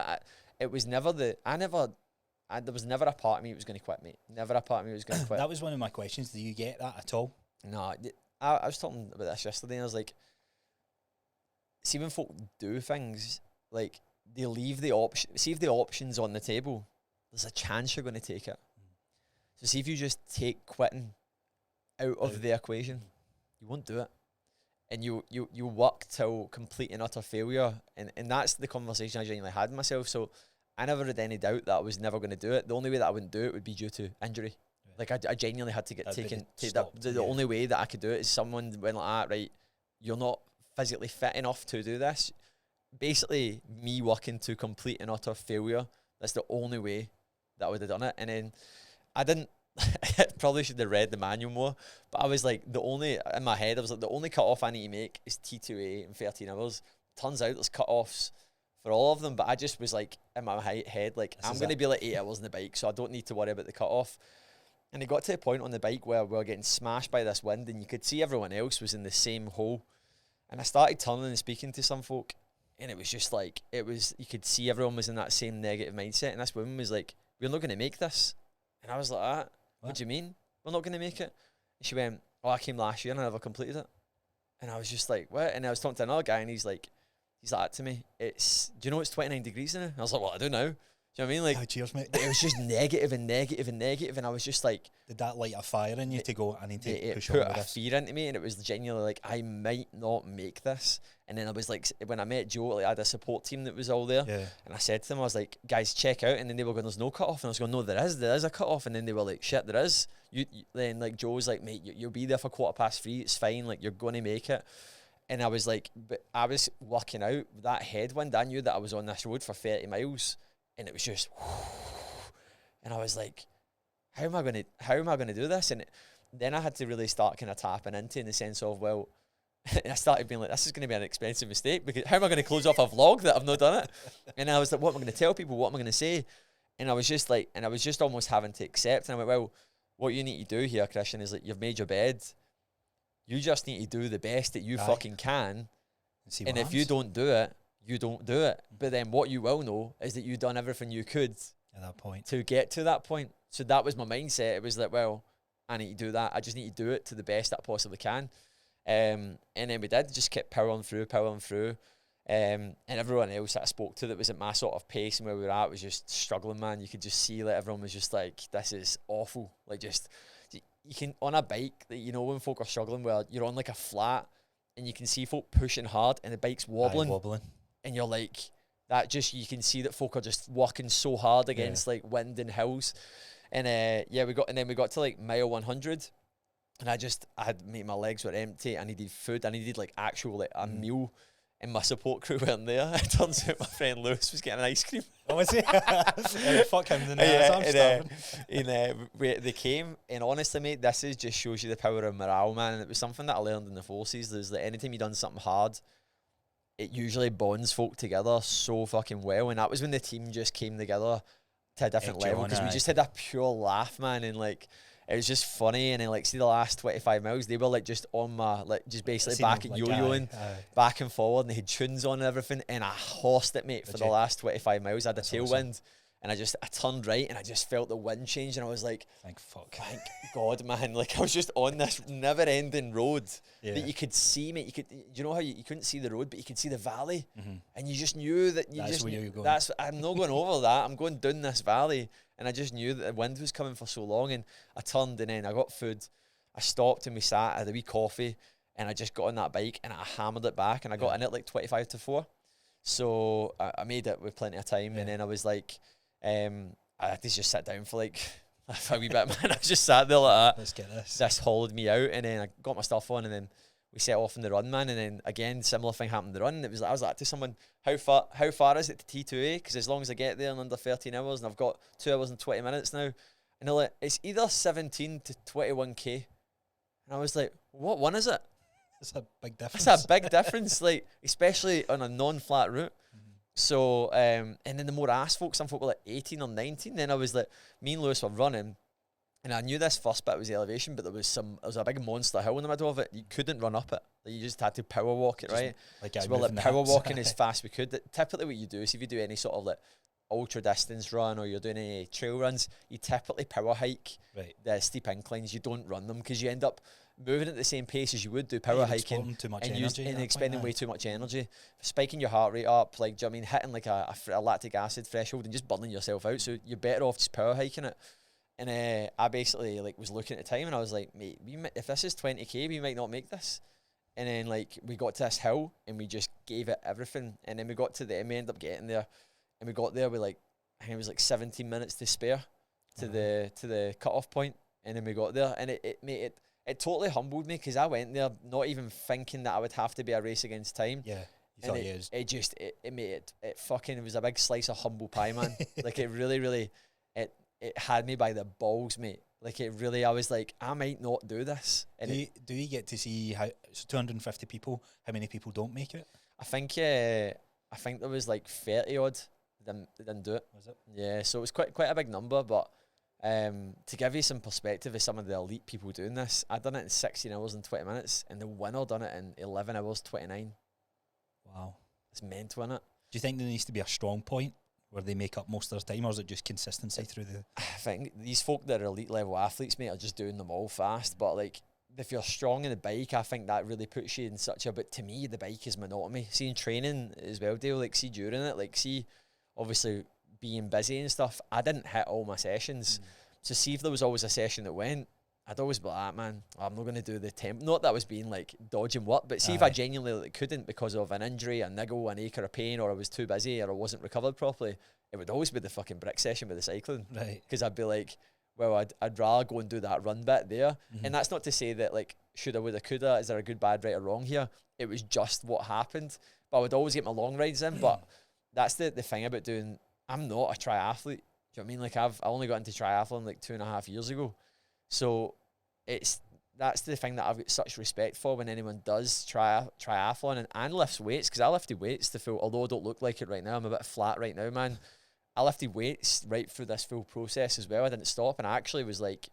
it was never there was never a part of me that was going to quit, mate. Never a part of me was going to quit. That was one of my questions. Do you get that at all? No, I was talking about this yesterday, and I was like, see when folk do things, like they leave the option. See if the option's on the table, there's a chance you're going to take it. So see if you just take quitting out of the equation, you won't do it. And you work till complete and utter failure. And that's the conversation I genuinely had with myself. So I never had any doubt that I was never going to do it. The only way that I wouldn't do it would be due to injury. Right. Like I genuinely had to get taken. The only way that I could do it is someone went like, right, you're not physically fit enough to do this. Basically, me working to complete and utter failure, that's the only way that I would have done it. And then I didn't, probably should have read the manual more, but I was like, in my head, I was like, the only cut-off I need to make is T2A in 13 hours. Turns out there's cut-offs for all of them, but I just was like, in my head, like, I'm going to be like 8 hours on the bike, so I don't need to worry about the cut-off. And it got to a point on the bike where we were getting smashed by this wind, and you could see everyone else was in the same hole. And I started turning and speaking to some folk, And it was just like, you could see everyone was in that same negative mindset. And this woman was like, we're not going to make this. And I was like, what do you mean? We're not going to make it? And she went, oh, I came last year and I never completed it. And I was just like, what? And I was talking to another guy and he's like that to me. Do you know it's 29 degrees in it? I was like, well, I don't know. Do you know what I mean? Like, oh, cheers, mate. It was just negative and negative and negative. And I was just like, did that light a fire in you to go, I need to push on on with put a this? fear into me, and it was genuinely like, I might not make this. And then I was like, when I met Joe, like, I had a support team that was all there. Yeah. And I said to them, I was like, guys, check out. And then they were going, there's no cut off. And I was going, no, there is a cut off. And then they were like, shit, there is. Then like Joe was like, mate, you'll be there for 3:15. It's fine. Like, you're going to make it. And I was like, but I was working out that headwind. I knew that I was on this road for 30 miles. And it was just, and I was like, how am I going to do this? And then I had to really start kind of tapping into, in the sense of, well, and I started being like, this is going to be an expensive mistake, because how am I going to close off a vlog that I've not done it? And I was like, what am I going to tell people? What am I going to say? And I was just like, and I was just almost having to accept. And I went, well, what you need to do here, Kristian, is like, you've made your bed. You just need to do the best that you fucking can. And if you don't do it, you don't do it. But then what you will know is that you've done everything you could at that point to get to that point. So that was my mindset. It was like, well, I need to do that. I just need to do it to the best that I possibly can. And then we did, just kept powering through. And everyone else that I spoke to that was at my sort of pace and where we were at was just struggling, man. You could just see, like, everyone was just like, this is awful. Like, just, you can, on a bike, that, you know, when folk are struggling, where you're on like a flat and you can see folk pushing hard and the bike's wobbling. And you're like, that just, you can see that folk are just working so hard against like wind and hills. And we got to like mile 100. And I had, my legs were empty. I needed food. I needed like actual, like, a meal. And my support crew weren't there. It turns out my friend Lewis was getting an ice cream. Oh, was he? Fuck him, didn't I'm starving. They came, and honestly, mate, this just shows you the power of morale, man. And it was something that I learned in the forces. There's like, anytime you done something hard, it usually bonds folk together so fucking well. And that was when the team just came together to a different level, because we just had a pure laugh, man. And like, it was just funny. And then, like, see the last 25 miles, they were like just on my, like, just basically back and yo-yoing back and forward, and they had tunes on and everything. And I horsed it, mate, for the last 25 miles. I had a tailwind. Awesome. And I turned right, and I just felt the wind change, and I was like, thank God, man. Like, I was just on this never-ending road that you could see, mate. You know how you couldn't see the road, but you could see the valley, and you just knew that I'm not going over that. I'm going down this valley, and I just knew that the wind was coming for so long. And I turned, and then I got food. I stopped, and we sat. I had a wee coffee, and I just got on that bike, and I hammered it back, and I got in at like 25-4. So I made it with plenty of time, and then I was like, I had to just sit down for like a wee bit, man. I just sat there like that. Let's get this. This hollowed me out, and then I got my stuff on, and then we set off on the run, man. And then again, similar thing happened on the run. It was like, I was like to someone, how far is it to T2A? Because as long as I get there in under 13 hours, and I've got 2 hours and 20 minutes now, and they're like, it's either 17 to 21k. And I was like, what one is it? That's a big difference. That's a big difference, like, especially on a non-flat route. So, and then the more ass folk, some folk were like 18 or 19. Then I was like, me and Lewis were running, and I knew this first bit was the elevation, but there was a big monster hill in the middle of it. You couldn't run up it. Like, you just had to power walk it, right? So we're like power walking as fast as we could. Typically what you do is, if you do any sort of like ultra distance run, or you're doing any trail runs, you typically power hike the steep inclines. You don't run them, because you end up moving at the same pace as you would do power hiking, too much and energy expending way too much energy, spiking your heart rate up, like, do you know what I mean, hitting like a lactic acid threshold and just burning yourself out. So you're better off just power hiking it. And I basically like was looking at the time, and I was like, mate, if this is 20k, we might not make this. And then like we got to this hill, and we just gave it everything. And then we got to the end, we ended up getting there, and we got there with like, I think it was like 17 minutes to spare to the cut-off point. And then we got there, and it totally humbled me, because I went there not even thinking that I would have to be a race against time. Yeah, and it was a big slice of humble pie, man. Like, it really, really, it had me by the balls, mate. Like, it really, I was like, I might not do this. And do you get to see how 250 people? How many people don't make it? I think there was like 30 odd. They didn't do it. Was it? Yeah, so it was quite a big number, but. To give you some perspective of some of the elite people doing this, I done it in 16 hours and 20 minutes, and the winner done it in 11 hours 29. Wow. It's mental, innit? Do you think there needs to be a strong point where they make up most of their time, or is it just consistency through the... I think these folk that are elite level athletes, mate, are just doing them all fast. But like, if you're strong in the bike, I think that really puts you in such a... But to me, the bike is monotony. See, in training as well, Dale, like, see during it, like, see, obviously being busy and stuff, I didn't hit all my sessions. So see if there was always a session that went, I'd always be like, ah, man, I'm not going to do the temp. Not that I was being like dodging work, but see if I genuinely like, couldn't because of an injury, a niggle, an ache or a pain, or I was too busy or I wasn't recovered properly, it would always be the fucking brick session with the cycling. Right. Because I'd be like, well, I'd rather go and do that run bit there. And that's not to say that like, shoulda, woulda, coulda, is there a good, bad, right or wrong here? It was just what happened. But I would always get my long rides in. But that's the thing about doing, I'm not a triathlete. Do you know what I mean? Like I only got into triathlon like 2.5 years ago. So that's the thing that I've got such respect for when anyone does triathlon and lifts weights, because I lifted weights the full, although I don't look like it right now, I'm a bit flat right now, man. I lifted weights right through this full process as well. I didn't stop, and I actually was like,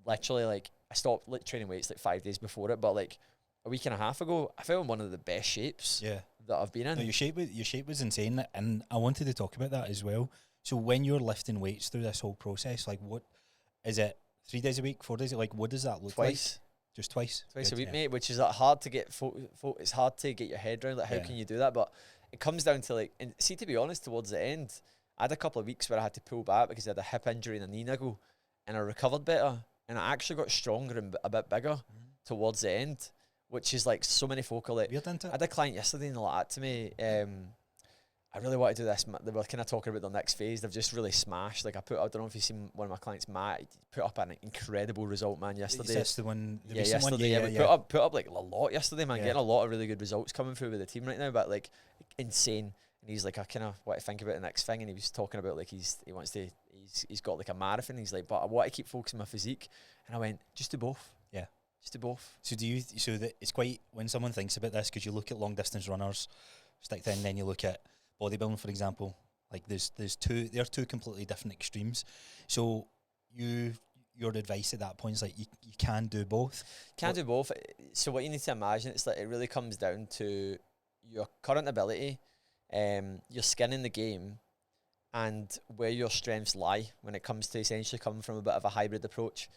literally like, I stopped training weights like 5 days before it, but like a week and a half ago, I felt in one of the best shapes that I've been in. No, your shape was insane, and I wanted to talk about that as well. So when you're lifting weights through this whole process, like what is it? 3 days a week, 4 days? Like, what does that look like? Just twice? Twice a week, mate, which is like hard to get, it's hard to get your head around, like, how can you do that? But it comes down to, like, and see, to be honest, towards the end, I had a couple of weeks where I had to pull back because I had a hip injury and a knee niggle, and I recovered better, and I actually got stronger and a bit bigger towards the end, which is, like, so many folk are like, weird, isn't it? I had a client yesterday and like that to me, I really want to do this. They were kind of talking about their next phase. They've just really smashed. Like I don't know if you've seen one of my clients, Matt, he put up an incredible result, man, yesterday. Is this the one? The yesterday. One? Yeah. Put up like a lot yesterday, man. Getting a lot of really good results coming through with the team right now, but like insane. And he's like, I kind of want to think about the next thing. And he was talking about like he's got like a marathon. He's like, but I want to keep focusing on my physique. And I went, just do both. Yeah. Just do both. So it's quite, when someone thinks about this, because you look at long distance runners, stick to, and then you look at bodybuilding, for example, like there's two completely different extremes. So your advice at that point is like you can do both. Do both. So what you need to imagine, it's like it really comes down to your current ability, your skin in the game, and where your strengths lie when it comes to essentially coming from a bit of a hybrid approach.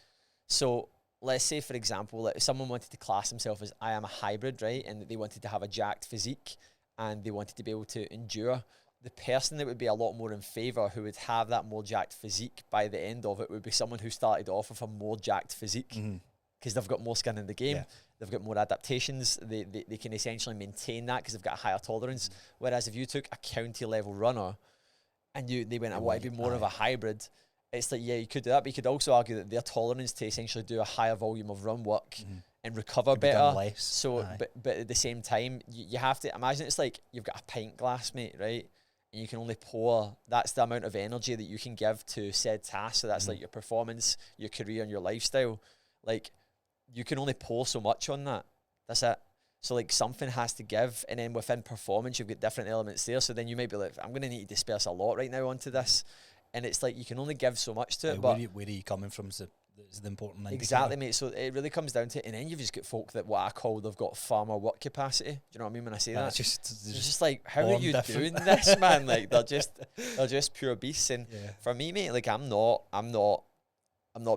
So let's say, for example, that if someone wanted to class themselves as I am a hybrid, right, and they wanted to have a jacked physique, and they wanted to be able to endure, the person that would be a lot more in favour, who would have that more jacked physique by the end of it, would be someone who started off with a more jacked physique, because they've got more skin in the game, they've got more adaptations, they can essentially maintain that because they've got a higher tolerance. Whereas if you took a county level runner and they went, I want to be more of a hybrid, it's like, yeah, you could do that, but you could also argue that their tolerance to essentially do a higher volume of run work and recover better. So, but at the same time, you have to imagine it's like you've got a pint glass, mate, right? And you can only pour, that's the amount of energy that you can give to said task. So that's like your performance, your career, and your lifestyle. Like, you can only pour so much on that. That's it. So like something has to give, and then within performance, you've got different elements there. So then you might be like, I'm going to need to disperse a lot right now onto this. And it's like you can only give so much to it. But where are you coming from is the important thing. Exactly, mate. So it really comes down to it. And then you've just got folk that what I call they've got far more work capacity. Do you know what I mean when I say that? It's just like, how are you doing this, man? Like they're just pure beasts. And for me, mate, like I'm not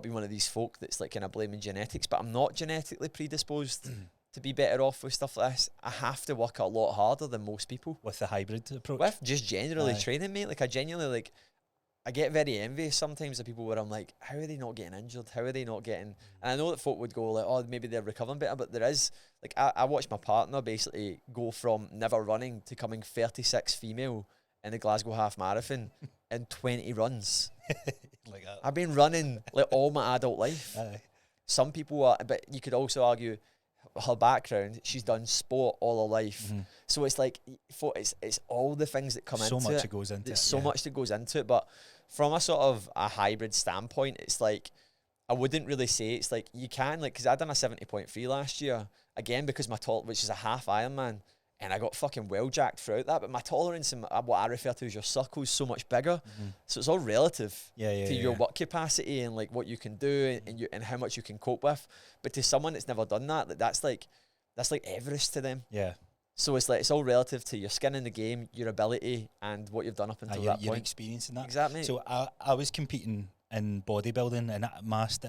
being one of these folk that's like kind of blaming genetics, but I'm not genetically predisposed to be better off with stuff like this. I have to work a lot harder than most people. With the hybrid approach? With just generally training, mate. Like I genuinely like, I get very envious sometimes of people where I'm like, how are they not getting injured? How are they not getting... And I know that folk would go like, oh, maybe they're recovering better, but there is... Like, I watched my partner basically go from never running to coming 36 female in the Glasgow Half Marathon in 20 runs. Like that. I've been running like all my adult life. Some people are... But you could also argue her background, she's done sport all her life. So it's like, it's all the things that come into it. So much that goes into it. There's so much that goes into it, but from a sort of a hybrid standpoint, it's like, I wouldn't really say it's like, you can, like, because I done a 70.3 last year, again, because my which is a half Ironman, and I got fucking well jacked throughout that, but my tolerance and what I refer to as your circle is so much bigger. So it's all relative to your work capacity and like what you can do and how much you can cope with. But to someone that's never done that, that's like Everest to them. Yeah. So it's like it's all relative to your skin in the game, your ability, and what you've done up until that your point. experience in that. Exactly. So I was competing in bodybuilding, and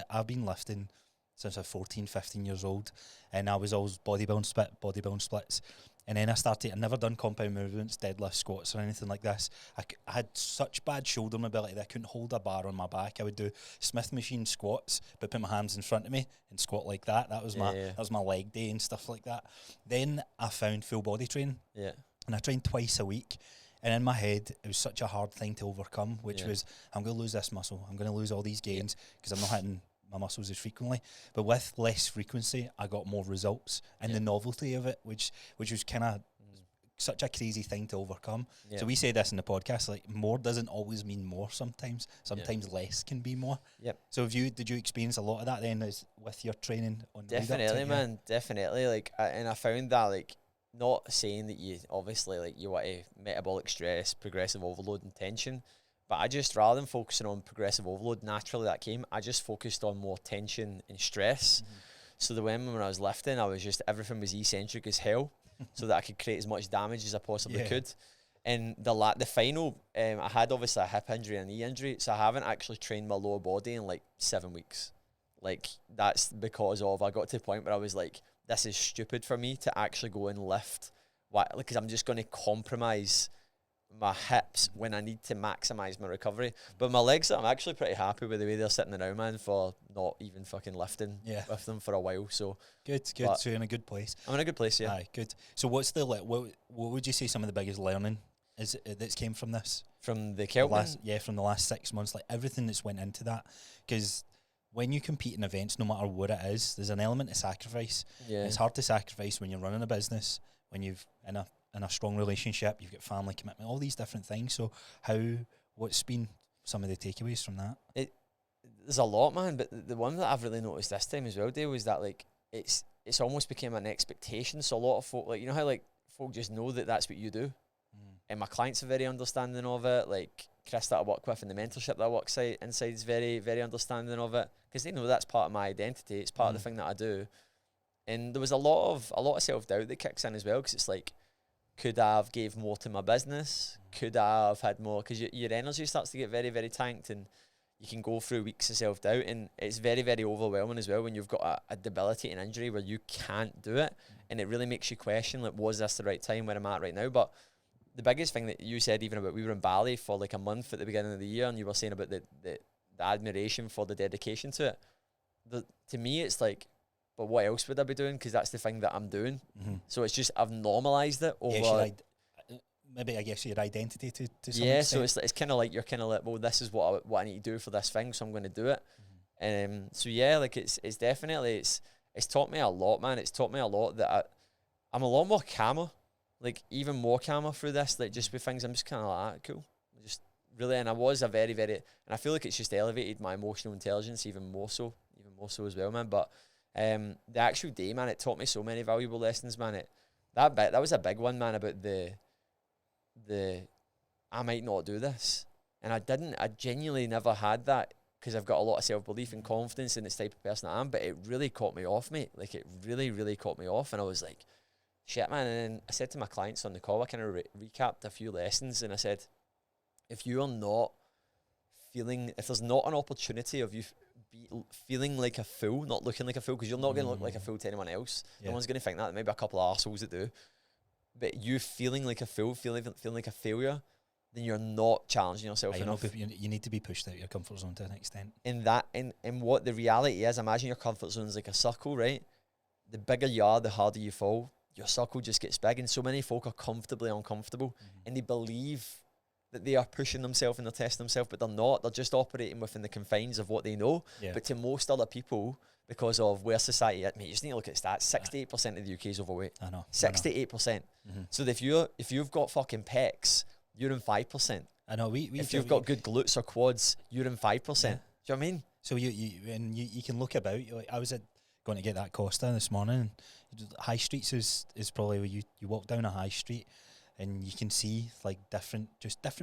I've been lifting since I was 14, 15 years old, and I was always bodybuilding splits. And then I never done compound movements, deadlifts, squats or anything like this. I had such bad shoulder mobility that I couldn't hold a bar on my back. I would do Smith machine squats, but put my hands in front of me and squat like that. That was my leg day and stuff like that. Then I found full body training. Yeah. And I trained twice a week. And in my head, it was such a hard thing to overcome, which was, I'm going to lose this muscle. I'm going to lose all these gains because I'm not hitting my muscles as frequently. But with less frequency, I got more results. And the novelty of it, which was kind of such a crazy thing to overcome. Yeah. So we say this in the podcast, like more doesn't always mean more sometimes. Sometimes less can be more. Yep. So did you experience a lot of that then with your training? Definitely, man. Definitely. Like, and I found that, like, not saying that you obviously, like, you want a metabolic stress, progressive overload and tension, but I just, rather than focusing on progressive overload, naturally that came, I just focused on more tension and stress. So when I was lifting, everything was eccentric as hell, so that I could create as much damage as I possibly could. And the final, I had obviously a hip injury and a knee injury, so I haven't actually trained my lower body in like 7 weeks. Like, that's because I got to the point where I was like, this is stupid for me to actually go and lift. Why? Because I'm just going to compromise my hips when I need to maximize my recovery. But my legs, I'm actually pretty happy with the way they're sitting now, man, for not even fucking lifting with them for a while. So good. So you're in a good place. I'm in a good place, yeah. Aye, good. So what would you say some of the biggest learning is that's came from this? From the Celtman? From the last 6 months, like everything that's went into that. Because when you compete in events, no matter what it is, there's an element of sacrifice. Yeah. It's hard to sacrifice when you're running a business, when you've in a strong relationship, you've got family commitment, all these different things. So what's been some of the takeaways from that? There's a lot, man, but the one that I've really noticed this time as well, Dave, was that like it's almost became an expectation. So a lot of folk, like, you know how like folk just know that that's what you do, and my clients are very understanding of it. Like Chris that I work with and the mentorship that I work inside is very, very understanding of it, because they know that's part of my identity. It's part of the thing that I do. And there was a lot of self-doubt that kicks in as well, because it's like, could I have gave more to my business? Could I have had more? Because your energy starts to get very, very tanked, and you can go through weeks of self-doubt, and it's very, very overwhelming as well when you've got a debilitating injury where you can't do it, and it really makes you question, like, was this the right time where I'm at right now? But the biggest thing that you said, even about, we were in Bali for like a month at the beginning of the year, and you were saying about the admiration for the dedication to it. To me, it's like, but what else would I be doing? Because that's the thing that I'm doing. So it's just, I've normalised it over... maybe I guess your identity to some extent. So it's kind of like, you're kind of like, well, this is what I need to do for this thing, so I'm going to do it. So yeah, like it's definitely, it's taught me a lot, man. It's taught me a lot that I'm a lot more calmer, like even more calmer through this, like just with things, I'm just kind of like, cool. Just really, and I was a very, very, and I feel like it's just elevated my emotional intelligence even more so as well, man. But the actual day, man, it taught me so many valuable lessons, man. That was a big one, man, about the I might not do this. And I genuinely never had that, because I've got a lot of self-belief and confidence in this type of person I am, but it really caught me off, mate. Like, it really, really caught me off, and I was like, shit, man. And then I said to my clients on the call, I kind of recapped a few lessons, and I said, if there's not an opportunity of you feeling like a fool, not looking like a fool, because you're not going to look like a fool to anyone else. No one's going to think that. Maybe a couple of arseholes that do. But you feeling like a fool, feeling like a failure, then you're not challenging yourself enough. You need to be pushed out of your comfort zone to an extent. And what the reality is, imagine your comfort zone is like a circle, right? The bigger you are, the harder you fall. Your circle just gets big, and so many folk are comfortably uncomfortable, and they believe that they are pushing themselves and they're testing themselves, but they're not. They're just operating within the confines of what they know. Yeah. But to most other people, because of where society is, mate, you just need to look at stats. 68% of the UK is overweight. I know. 68%. So if you've got fucking pecs, you're in 5%. I know. If you've got good glutes or quads, you're in 5%. Yeah. Do you know what I mean? So you can look about. Like, I was going to get that Costa this morning. High streets is probably where you walk down a high street, and you can see like different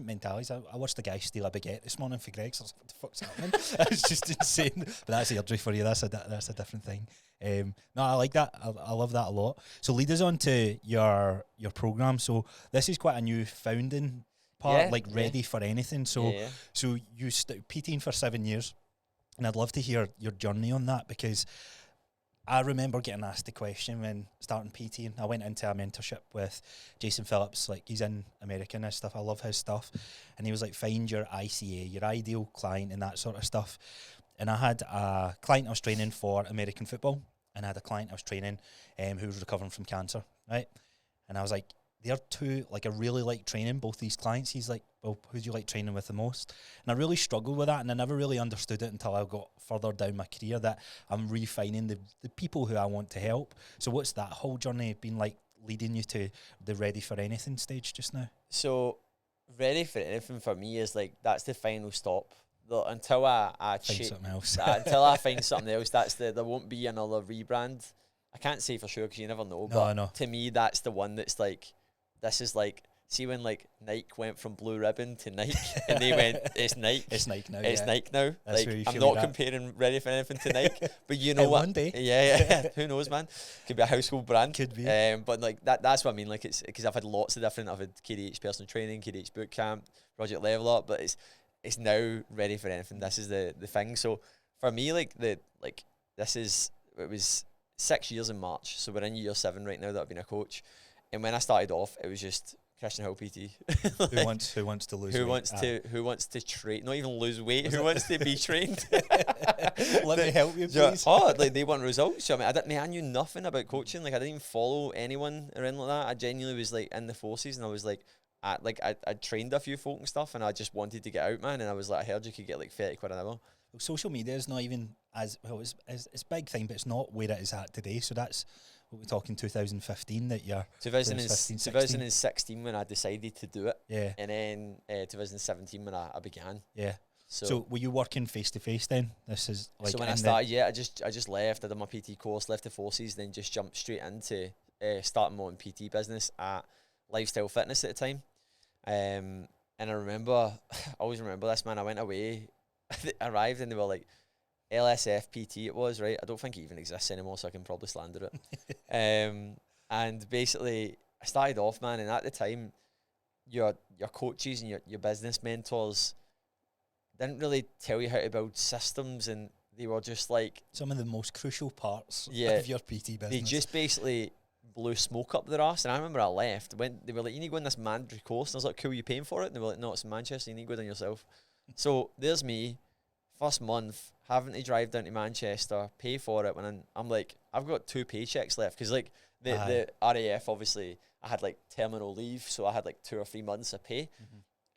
mentalities. I watched the guy steal a baguette this morning for Greg's. I was like, what the fuck's happening? It's just insane. But that's eardry for you. That's a different thing. No, I like that. I love that a lot. So lead us on to your program. So this is quite a new founding part, ready for anything. So so you PTing for 7 years, and I'd love to hear your journey on that, because I remember getting asked the question when starting PT, and I went into a mentorship with Jason Phillips. Like, he's in America and stuff. I love his stuff. And he was like, find your ICA, your ideal client, and that sort of stuff. And I had a client I was training for American football, and I had a client I was training who was recovering from cancer, right? And I was like, they're two, like, I really like training both these clients. He's like, well, who do you like training with the most? And I really struggled with that, and I never really understood it until I got further down my career, that I'm refining the people who I want to help. So what's that whole journey been like, leading you to the ready for anything stage just now? So ready for anything for me is like, that's the final stop. Until I find something else. Until I find something else, there won't be another rebrand. I can't say for sure because you never know. But no. To me, that's the one that's like, this is like, see when like Nike went from Blue Ribbon to Nike, and they went, it's Nike. It's Nike now. It's Nike now. That's like, I'm not comparing Ready for Anything to Nike, but you know what? One day. Yeah. Who knows, man? Could be a household brand. Could be. But like that's what I mean. Like, it's because I've had lots of different. I've had KDH personal training, KDH boot camp, Project Level Up, but it's now Ready for Anything. This is the thing. So for me, like it was 6 years in March. So we're in year 7 right now that I've been a coach. And when I started off, it was just Kristian Hill PT. Like, who wants to lose weight? Who wants to train? Not even lose weight. Who wants to be trained? Let me help you, please. Like, they want results. So, I mean, I knew nothing about coaching. Like, I didn't even follow anyone or anything like that. I genuinely was like in the forces, and I was like, I trained a few folk and stuff, and I just wanted to get out, man. And I was like, I heard you could get like 30 quid an hour. Well, social media is not even as well. It's a big thing, but it's not where it is at today. So that's what we're talking 2015 that you're 2016 when I decided to do it. Yeah. And then 2017 when I began. Yeah. So were you working face to face then? This is like, so when I started, I just left. I did my PT course, left the forces, then just jumped straight into starting my own PT business at Lifestyle Fitness at the time. And I always remember this, man. I went away, I arrived, and they were like, LSF PT it was, right? I don't think it even exists anymore, so I can probably slander it. And basically, I started off, man, and at the time, your coaches and your business mentors didn't really tell you how to build systems, and they were just like... some of the most crucial parts of your PT business. They just basically blew smoke up their arse, and I remember I left. They were like, you need to go on this mandatory course, and I was like, cool, you paying for it? And they were like, no, it's in Manchester, you need to go down yourself. So there's me, first month, having to drive down to Manchester, pay for it, when I'm like, I've got 2 paychecks left, because like the RAF, obviously, I had like terminal leave, so I had like 2 or 3 months of pay,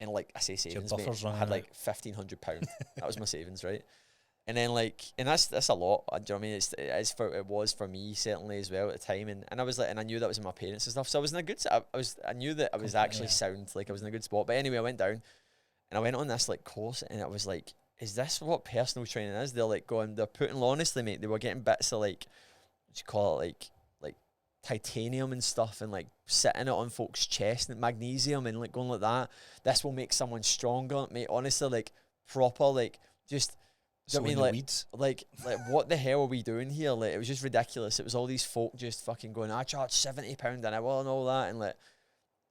and like, I say savings, mate, I had like £1,500. That was my savings, right? And then like, and that's a lot. Do you know what I mean? It was for me certainly as well at the time, and I was like, and I knew that was in my parents and stuff, so I was in a good. I knew that I was actually sound, like I was in a good spot. But anyway, I went down, and I went on this like course, and I was like, is this what personal training is? They're putting, honestly, mate, they were getting bits of like, what you call it, like titanium and stuff, and like sitting it on folks' chest, and magnesium, and like going like that. This will make someone stronger, mate. Honestly, like proper, like just. Do you know what I mean? Like what the hell are we doing here? Like, it was just ridiculous. It was all these folk just fucking going, I charge £70 an hour and all that, and like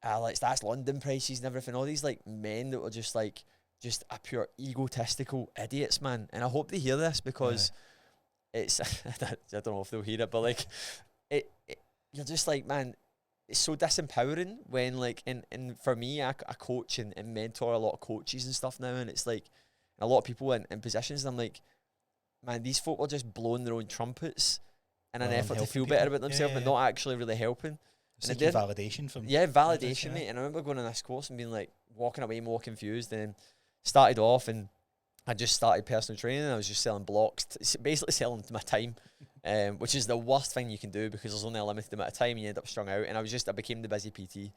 that's London prices and everything. All these like men that were just a pure egotistical idiots, man. And I hope they hear this, because it's I don't know if they'll hear it, but like you're just like, man, it's so disempowering when like, and for me, I coach and mentor a lot of coaches and stuff now, and it's like, a lot of people in positions, and I'm like, man, these folk are just blowing their own trumpets in an effort to feel better about themselves, but not actually really helping. It's like validation from... Yeah, validation, mate. And I remember going on this course and being like, walking away more confused, and started off, and I just started personal training, and I was just selling blocks, basically selling my time, which is the worst thing you can do, because there's only a limited amount of time, and you end up strung out. And I became the busy PT.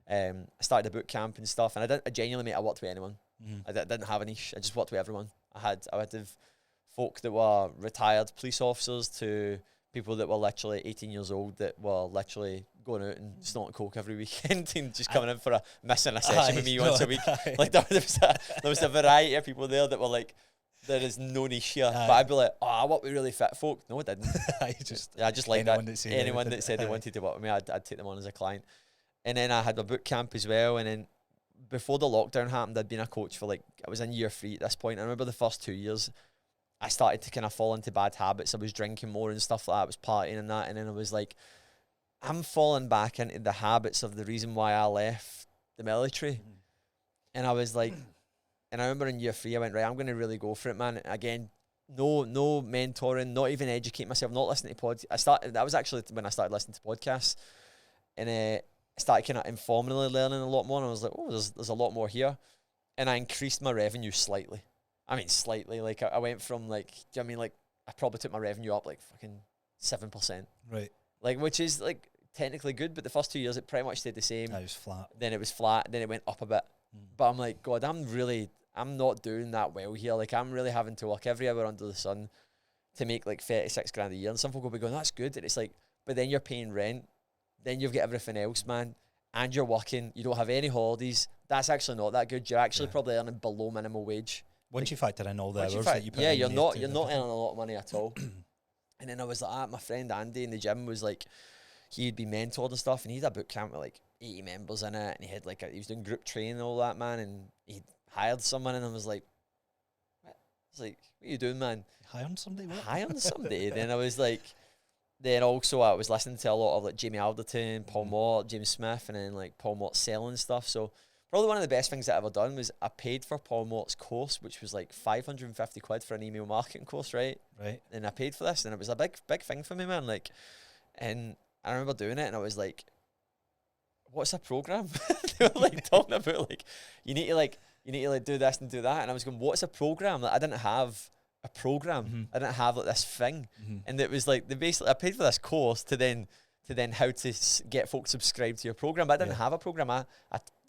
I started a boot camp and stuff, and I genuinely, mate, I worked with anyone. I didn't have a niche. I just worked with everyone. I had folk that were retired police officers to people that were literally 18 years old that were literally going out and snorting coke every weekend and just coming in for missing a session with me once a week. Like there was a variety of people there that were like There is no niche here. But I'd be like, oh, I work with really fit folk. No, I didn't. I just like anyone that. That Anyone that said they wanted to work with me, I'd take them on as a client. And then I had my boot camp as well. And then before the lockdown happened, I'd been a coach for I was in year 3 at this point. I remember the first 2 years, I started to kind of fall into bad habits. I was drinking more and stuff like that. I was partying and that. And then I was like, I'm falling back into the habits of the reason why I left the military. And I was like, and I remember in year 3, I went, right, I'm going to really go for it, man. Again, no mentoring, not even educate myself, not listening to podcasts. That was actually when I started listening to podcasts. And I started kind of informally learning a lot more. And I was like, oh, there's a lot more here. And I increased my revenue slightly. I mean, slightly. Like, I went from, like, do you know what I mean? Like, I probably took my revenue up, like, fucking 7%. Right. Like, which is, like, technically good. But the first 2 years, it pretty much stayed the same. It was flat. Then it was flat. Then it went up a bit. But I'm like, God, I'm not doing that well here. Like, I'm really having to work every hour under the sun to make like 36 grand a year. And some folk will be going, that's good. And it's like, but then you're paying rent. Then you've got everything else, man. And you're working. You don't have any holidays. That's actually not that good. You're actually probably earning below minimum wage. Once you factor in all the hours that you put in. You're not earning a lot of money at all. And then I was like, my friend Andy in the gym was like, he'd be mentored and stuff. And he had a boot camp with like 80 members in it. And he had he was doing group training and all that, man. And he hired someone, and I was like, what? I was like, what are you doing, man? Hiring somebody? What? Hiring somebody. Then I was like, then also I was listening to a lot of like Jamie Alderton, Paul Mort, James Smith, and then like Paul Mort selling stuff. So probably one of the best things that I ever done was I paid for Paul Mort's course, which was like 550 quid for an email marketing course, right? Right. And I paid for this, and it was a big thing for me, man. Like, and I remember doing it, and I was like, what's a program? They were like talking about like, you need to do this and do that. And I was going, what's a program? Like, I didn't have a program. I didn't have like this thing. And it was like, I paid for this course to then how to get folks subscribed to your program. But I didn't have a program. I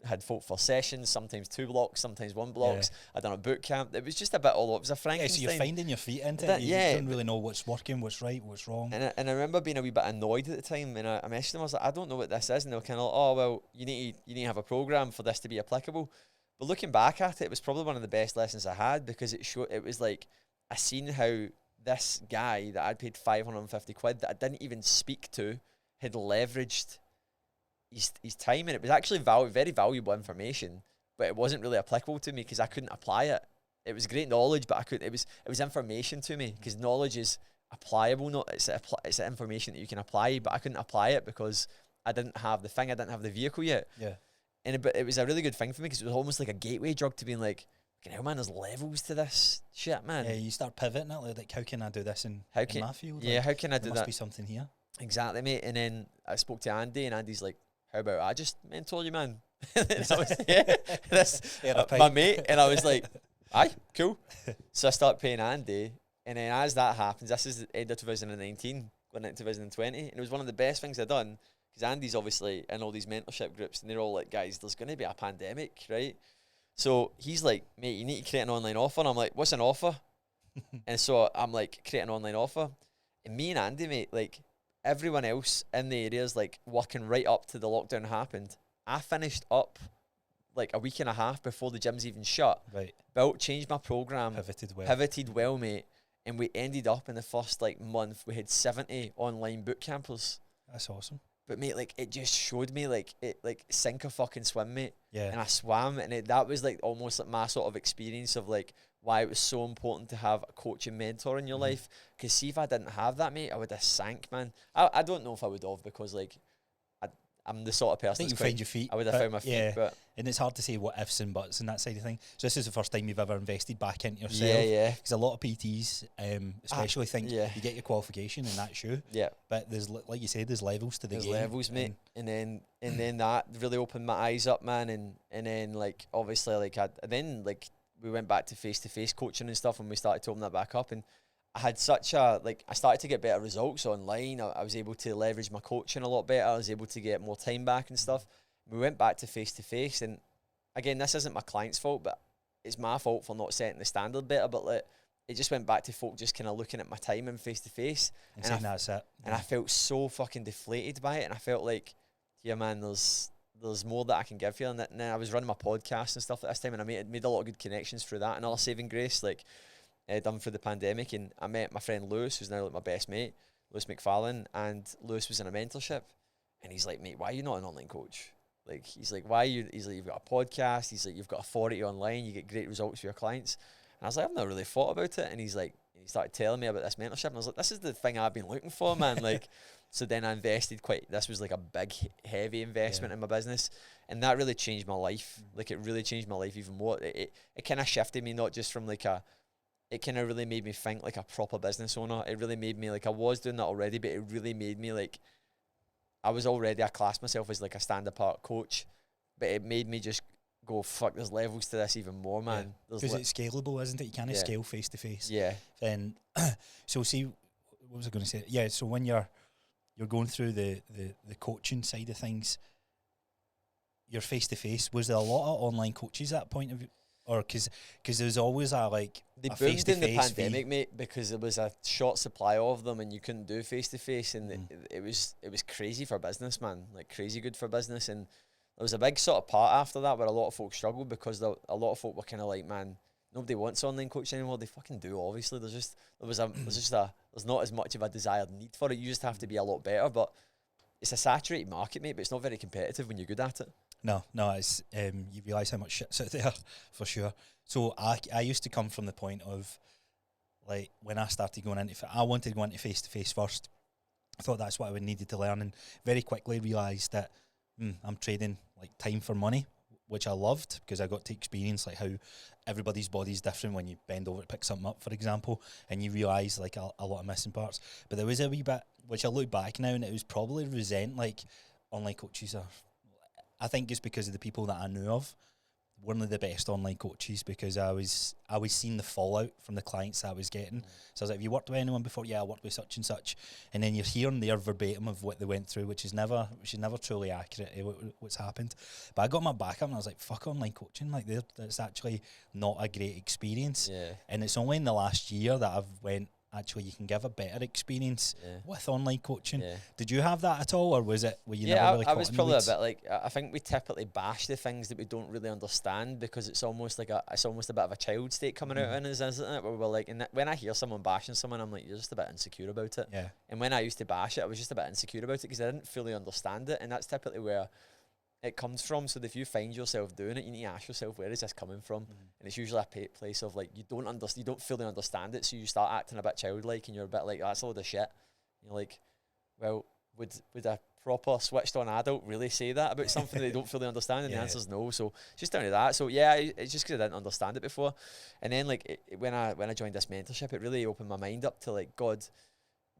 had folk for sessions, sometimes 2 blocks, sometimes 1 blocks. I done a boot camp. It was just a bit all over. It was a Frankenstein. Yeah, so you're finding your feet into it. You don't really know what's working, what's right, what's wrong. And I remember being a wee bit annoyed at the time, and I messaged them. I was like, I don't know what this is, and they were kind of like, oh well, you need to have a program for this to be applicable. But looking back at it, it was probably one of the best lessons I had, because it was like I seen how this guy that I'd paid 550 quid that I didn't even speak to had leveraged his time, and it was actually very valuable information, but it wasn't really applicable to me because I couldn't apply it. It was great knowledge, but I couldn't. It was information to me, because knowledge is applicable. It's information that you can apply, but I couldn't apply it because I didn't have the thing. I didn't have the vehicle yet. Yeah. But it was a really good thing for me, because it was almost like a gateway drug to being like, hell, man, there's levels to this shit, man. Yeah, you start pivoting it, like how can I do this in my field? Yeah, like, how can I do there that? must be something here. Exactly, mate. And then I spoke to Andy, and Andy's like, how about I just mentor you, man? And I was, that's my mate. And I was like, aye, cool. So I start paying Andy, and then as that happens, this is the end of 2019, going into 2020, and it was one of the best things I'd done, because Andy's obviously in all these mentorship groups, and they're all like, guys, there's going to be a pandemic, right? So he's like, mate, you need to create an online offer. And I'm like, what's an offer? And so I'm like, create an online offer. And me and Andy, mate, like, everyone else in the area is like working right up to the lockdown happened. I finished up like a week and a half before the gyms even shut. Right. Changed my program. Pivoted well, mate. And we ended up in the first like month, we had 70 online boot campers. That's awesome. But mate, like, it just showed me like sink or fucking swim, mate. Yeah. And I swam, and that was like almost like my sort of experience of like why it was so important to have a coach and mentor in your life. Because see, if I didn't have that, mate, I would have sank, man. I don't know if I would have, because like I'm the sort of person. I think you find your feet. I would have found my feet. Yeah, but and it's hard to say what ifs and buts and that side of thing. So this is the first time you've ever invested back into yourself. Yeah. Because a lot of PTs, especially think you get your qualification and that's you. Yeah. But there's, like you said, there's levels to the game. There's levels, mate. And then that really opened my eyes up, man. And then like obviously like we went back to face coaching and stuff, and we started to open that back up, and I had I started to get better results online. I was able to leverage my coaching a lot better. I was able to get more time back and stuff. We went back to face, and again, this isn't my client's fault, but it's my fault for not setting the standard better. But like, it just went back to folk just kind of looking at my time in face, and saying that's it. And I felt so fucking deflated by it, and I felt like, yeah, man, there's more that I can give you. And then I was running my podcast and stuff at this time, and I made a lot of good connections through that, and all saving grace, like. done through the pandemic, and I met my friend Lewis, who's now like my best mate, Lewis McFarlane, and Lewis was in a mentorship, and he's like, mate, why are you not an online coach? Like, he's like, why are you? He's like, you've got a podcast. He's like, you've got authority online. You get great results for your clients. And I was like, I've never really thought about it. And he's like, he started telling me about this mentorship, and I was like, this is the thing I've been looking for, man. Like, so then I invested this was like a big, heavy investment in my business, and that really changed my life. Like, it really changed my life even more. It kind of shifted me, not just from like it kind of really made me think like a proper business owner. It really made me like, I was doing that already, but it really made me like, I classed myself as like a stand-apart coach, but it made me just go, fuck, there's levels to this even more, man. Because it's scalable, isn't it? You can't scale face to face. Yeah. Then, so see, what was I going to say? Yeah, so when you're going through the coaching side of things, you're face to face. Was there a lot of online coaches at that point of, or because there's always they boomed in the pandemic, mate, because there was a short supply of them, and you couldn't do face to face, and it was crazy for business, man, like crazy good for business. And there was a big sort of part after that where a lot of folks struggled, because a lot of folk were kind of like, man, nobody wants online coaching anymore. They fucking do, obviously. There's not as much of a desired need for it. You just have to be a lot better, but it's a saturated market, mate, but it's not very competitive when you're good at it. No, it's you realise how much shit's out there, for sure. So I used to come from the point of, like, when I started going into I wanted to go into face-to-face first. I thought that's what I would needed to learn, and very quickly realised that I'm trading like time for money, which I loved, because I got to experience like how everybody's body's different when you bend over to pick something up, for example, and you realise like a lot of missing parts. But there was a wee bit, which I look back now, and it was probably like online coaches are, I think it's because of the people that I knew of, one of the best online coaches, because I was seeing the fallout from the clients that I was getting. So I was like, have you worked with anyone before? Yeah, I worked with such and such. And then you're hearing their verbatim of what they went through, which is never truly accurate, what's happened. But I got my back up and I was like, fuck online coaching, like that's actually not a great experience. Yeah. And it's only in the last year that I've went, actually, you can give a better experience with online coaching. Yeah. Did you have that at all, or were you never really caught in the weeds? I was probably a bit like, I think we typically bash the things that we don't really understand, because it's almost like a bit of a child state coming out in us, isn't it? Where we're like, and when I hear someone bashing someone, I'm like, you're just a bit insecure about it. Yeah. And when I used to bash it, I was just a bit insecure about it because I didn't fully understand it, and that's typically where it comes from. So if you find yourself doing it, you need to ask yourself, where is this coming from? And it's usually a place of like, you don't fully understand it, so you start acting a bit childlike, and you're a bit like, that's a load of shit. And you're like, well, would a proper switched on adult really say that about something they don't fully understand? And the answer's no. So it's just down to that. So yeah, it's just because I didn't understand it before. And then like when I joined this mentorship, it really opened my mind up to like, God,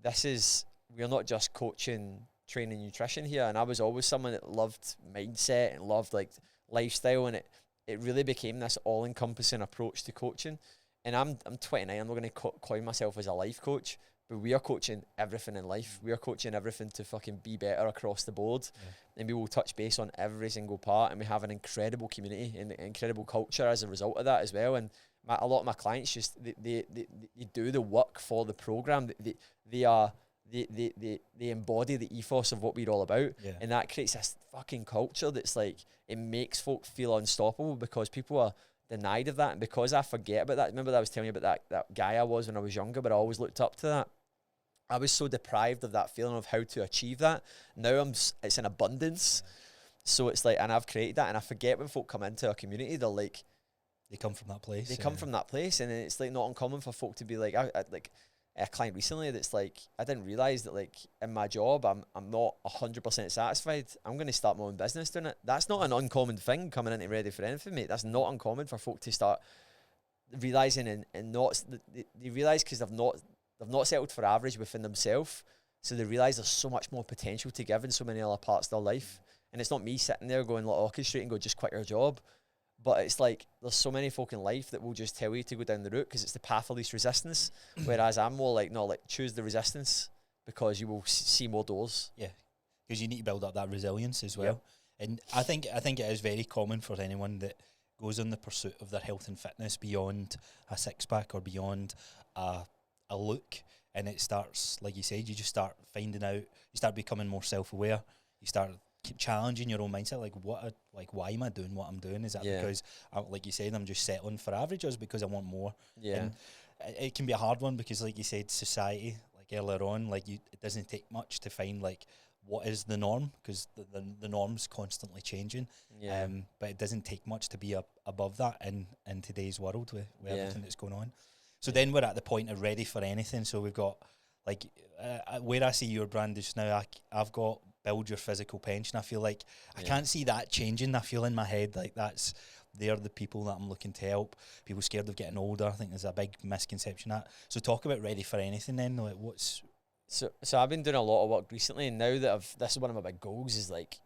we're not just coaching training nutrition here. And I was always someone that loved mindset and loved like lifestyle, and it really became this all-encompassing approach to coaching. And I'm 29, I'm not going to coin myself as a life coach, but we are coaching everything in life. We are coaching everything to fucking be better across the board. And we will touch base on every single part, and we have an incredible community and incredible culture as a result of that as well. And a lot of my clients just they do the work for the program. They embody the ethos of what we're all about, and that creates this fucking culture that's like, it makes folk feel unstoppable, because people are denied of that. And because I forget about that, remember that I was telling you about that guy I was when I was younger, but I always looked up to that. I was so deprived of that feeling of how to achieve that. Now it's in abundance. So it's like, and I've created that, and I forget when folk come into a community, they're like, they come from that place. They come from that place, and it's like not uncommon for folk to be like, like a client recently that's like, I didn't realise that like in my job I'm not 100% satisfied. I'm going to start my own business doing it. That's not an uncommon thing coming into Ready for Anything, mate. That's not uncommon for folk to start realising and not, they realise because they've not settled for average within themselves, so they realise there's so much more potential to give in so many other parts of their life. And it's not me sitting there going like orchestrate and go, just quit your job. But it's like, there's so many folk in life that will just tell you to go down the route because it's the path of least resistance. Whereas I'm more like, no, like choose the resistance, because you will see more doors. Yeah, because you need to build up that resilience as well. Yep. And I think it is very common for anyone that goes on the pursuit of their health and fitness beyond a six-pack or beyond a look. And it starts, like you said, you just start finding out, you start becoming more self-aware, you start challenging your own mindset, why am I doing what I'm doing? Is that because, like you said, I'm just settling for averages because I want more? Yeah. And it can be a hard one because, like you said, society, like earlier on, like it doesn't take much to find like what is the norm, because the norm's constantly changing. Yeah. But it doesn't take much to be above that in today's world with everything that's going on. So then we're at the point of ready for anything. So we've got like where I see your brand is now. I've got build your physical pension. I feel like I can't see that changing. I feel in my head like they're the people that I'm looking to help. People scared of getting older. I think there's a big misconception that. So talk about ready for anything then. Like what's So I've been doing a lot of work recently, and now that this is one of my big goals, is like,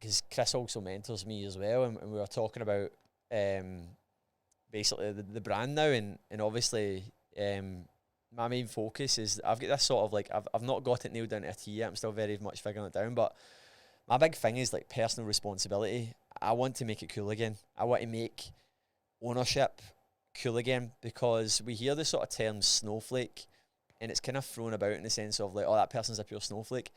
because Chris also mentors me as well, and we were talking about basically the brand now, and obviously my main focus is I've got this sort of like I've not got it nailed down to a T yet. I'm still very much figuring it down, but my big thing is like personal responsibility. I want to make it cool again. I want to make ownership cool again, because we hear the sort of term snowflake, and it's kind of thrown about in the sense of like, oh, that person's a pure snowflake.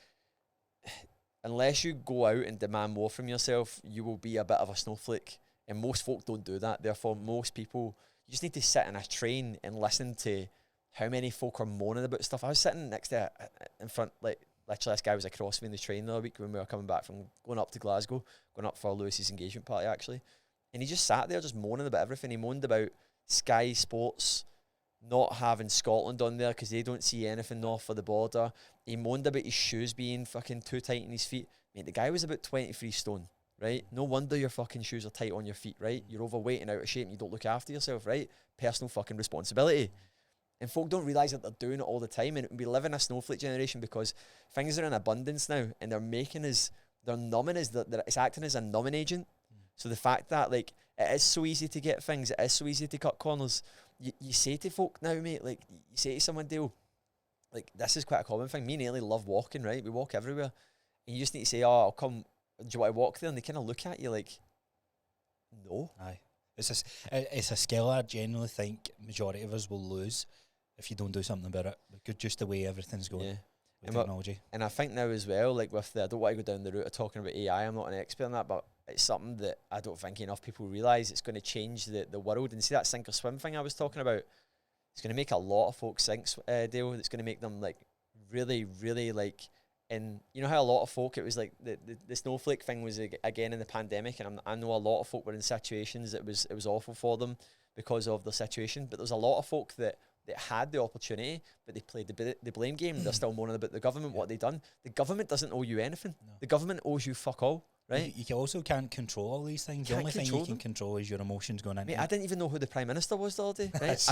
Unless you go out and demand more from yourself, you will be a bit of a snowflake. And most folk don't do that. Therefore, most people, you just need to sit in a train and listen to how many folk are moaning about stuff. I was sitting next to, in front, like, literally this guy was across me in the train the other week when we were coming back from going up to Glasgow, going up for Lewis's engagement party, actually. And he just sat there just moaning about everything. He moaned about Sky Sports not having Scotland on there because they don't see anything north of the border. He moaned about his shoes being fucking too tight in his feet. Mate, the guy was about 23 stone, right? No wonder your fucking shoes are tight on your feet, right? You're overweight and out of shape and you don't look after yourself, right? Personal fucking responsibility. And folk don't realise that they're doing it all the time, and we live in a snowflake generation because things are in abundance now, and they're numbing us, it's acting as a numbing agent. So the fact that like it is so easy to get things, it is so easy to cut corners. You say to folk now, mate, like you say to someone, Dale, like this is quite a common thing. Me and Ailey love walking, right? We walk everywhere, and you just need to say, "Oh, I'll come. Do you want to walk there?" And they kind of look at you like, "No." Aye, it's a skill I genuinely think majority of us will lose if you don't do something about it, because just the way everything's going with technology. And I think now as well, like with I don't want to go down the route of talking about AI. I'm not an expert on that, but it's something that I don't think enough people realise. It's going to change the world. And see that sink or swim thing I was talking about? It's going to make a lot of folks sink, Dale. It's going to make them like really, really like, and you know how a lot of folk, it was like the snowflake thing was again in the pandemic, and I know a lot of folk were in situations that it was awful for them because of the situation, but there's a lot of folk that had the opportunity, but they played the blame game. They're still moaning about the government, what they done. The government doesn't owe you anything. No. The government owes you fuck all, right? You also can't control all these things. The only thing you can control is your emotions going into. Mate, I didn't even know who the Prime Minister was the other day. Right?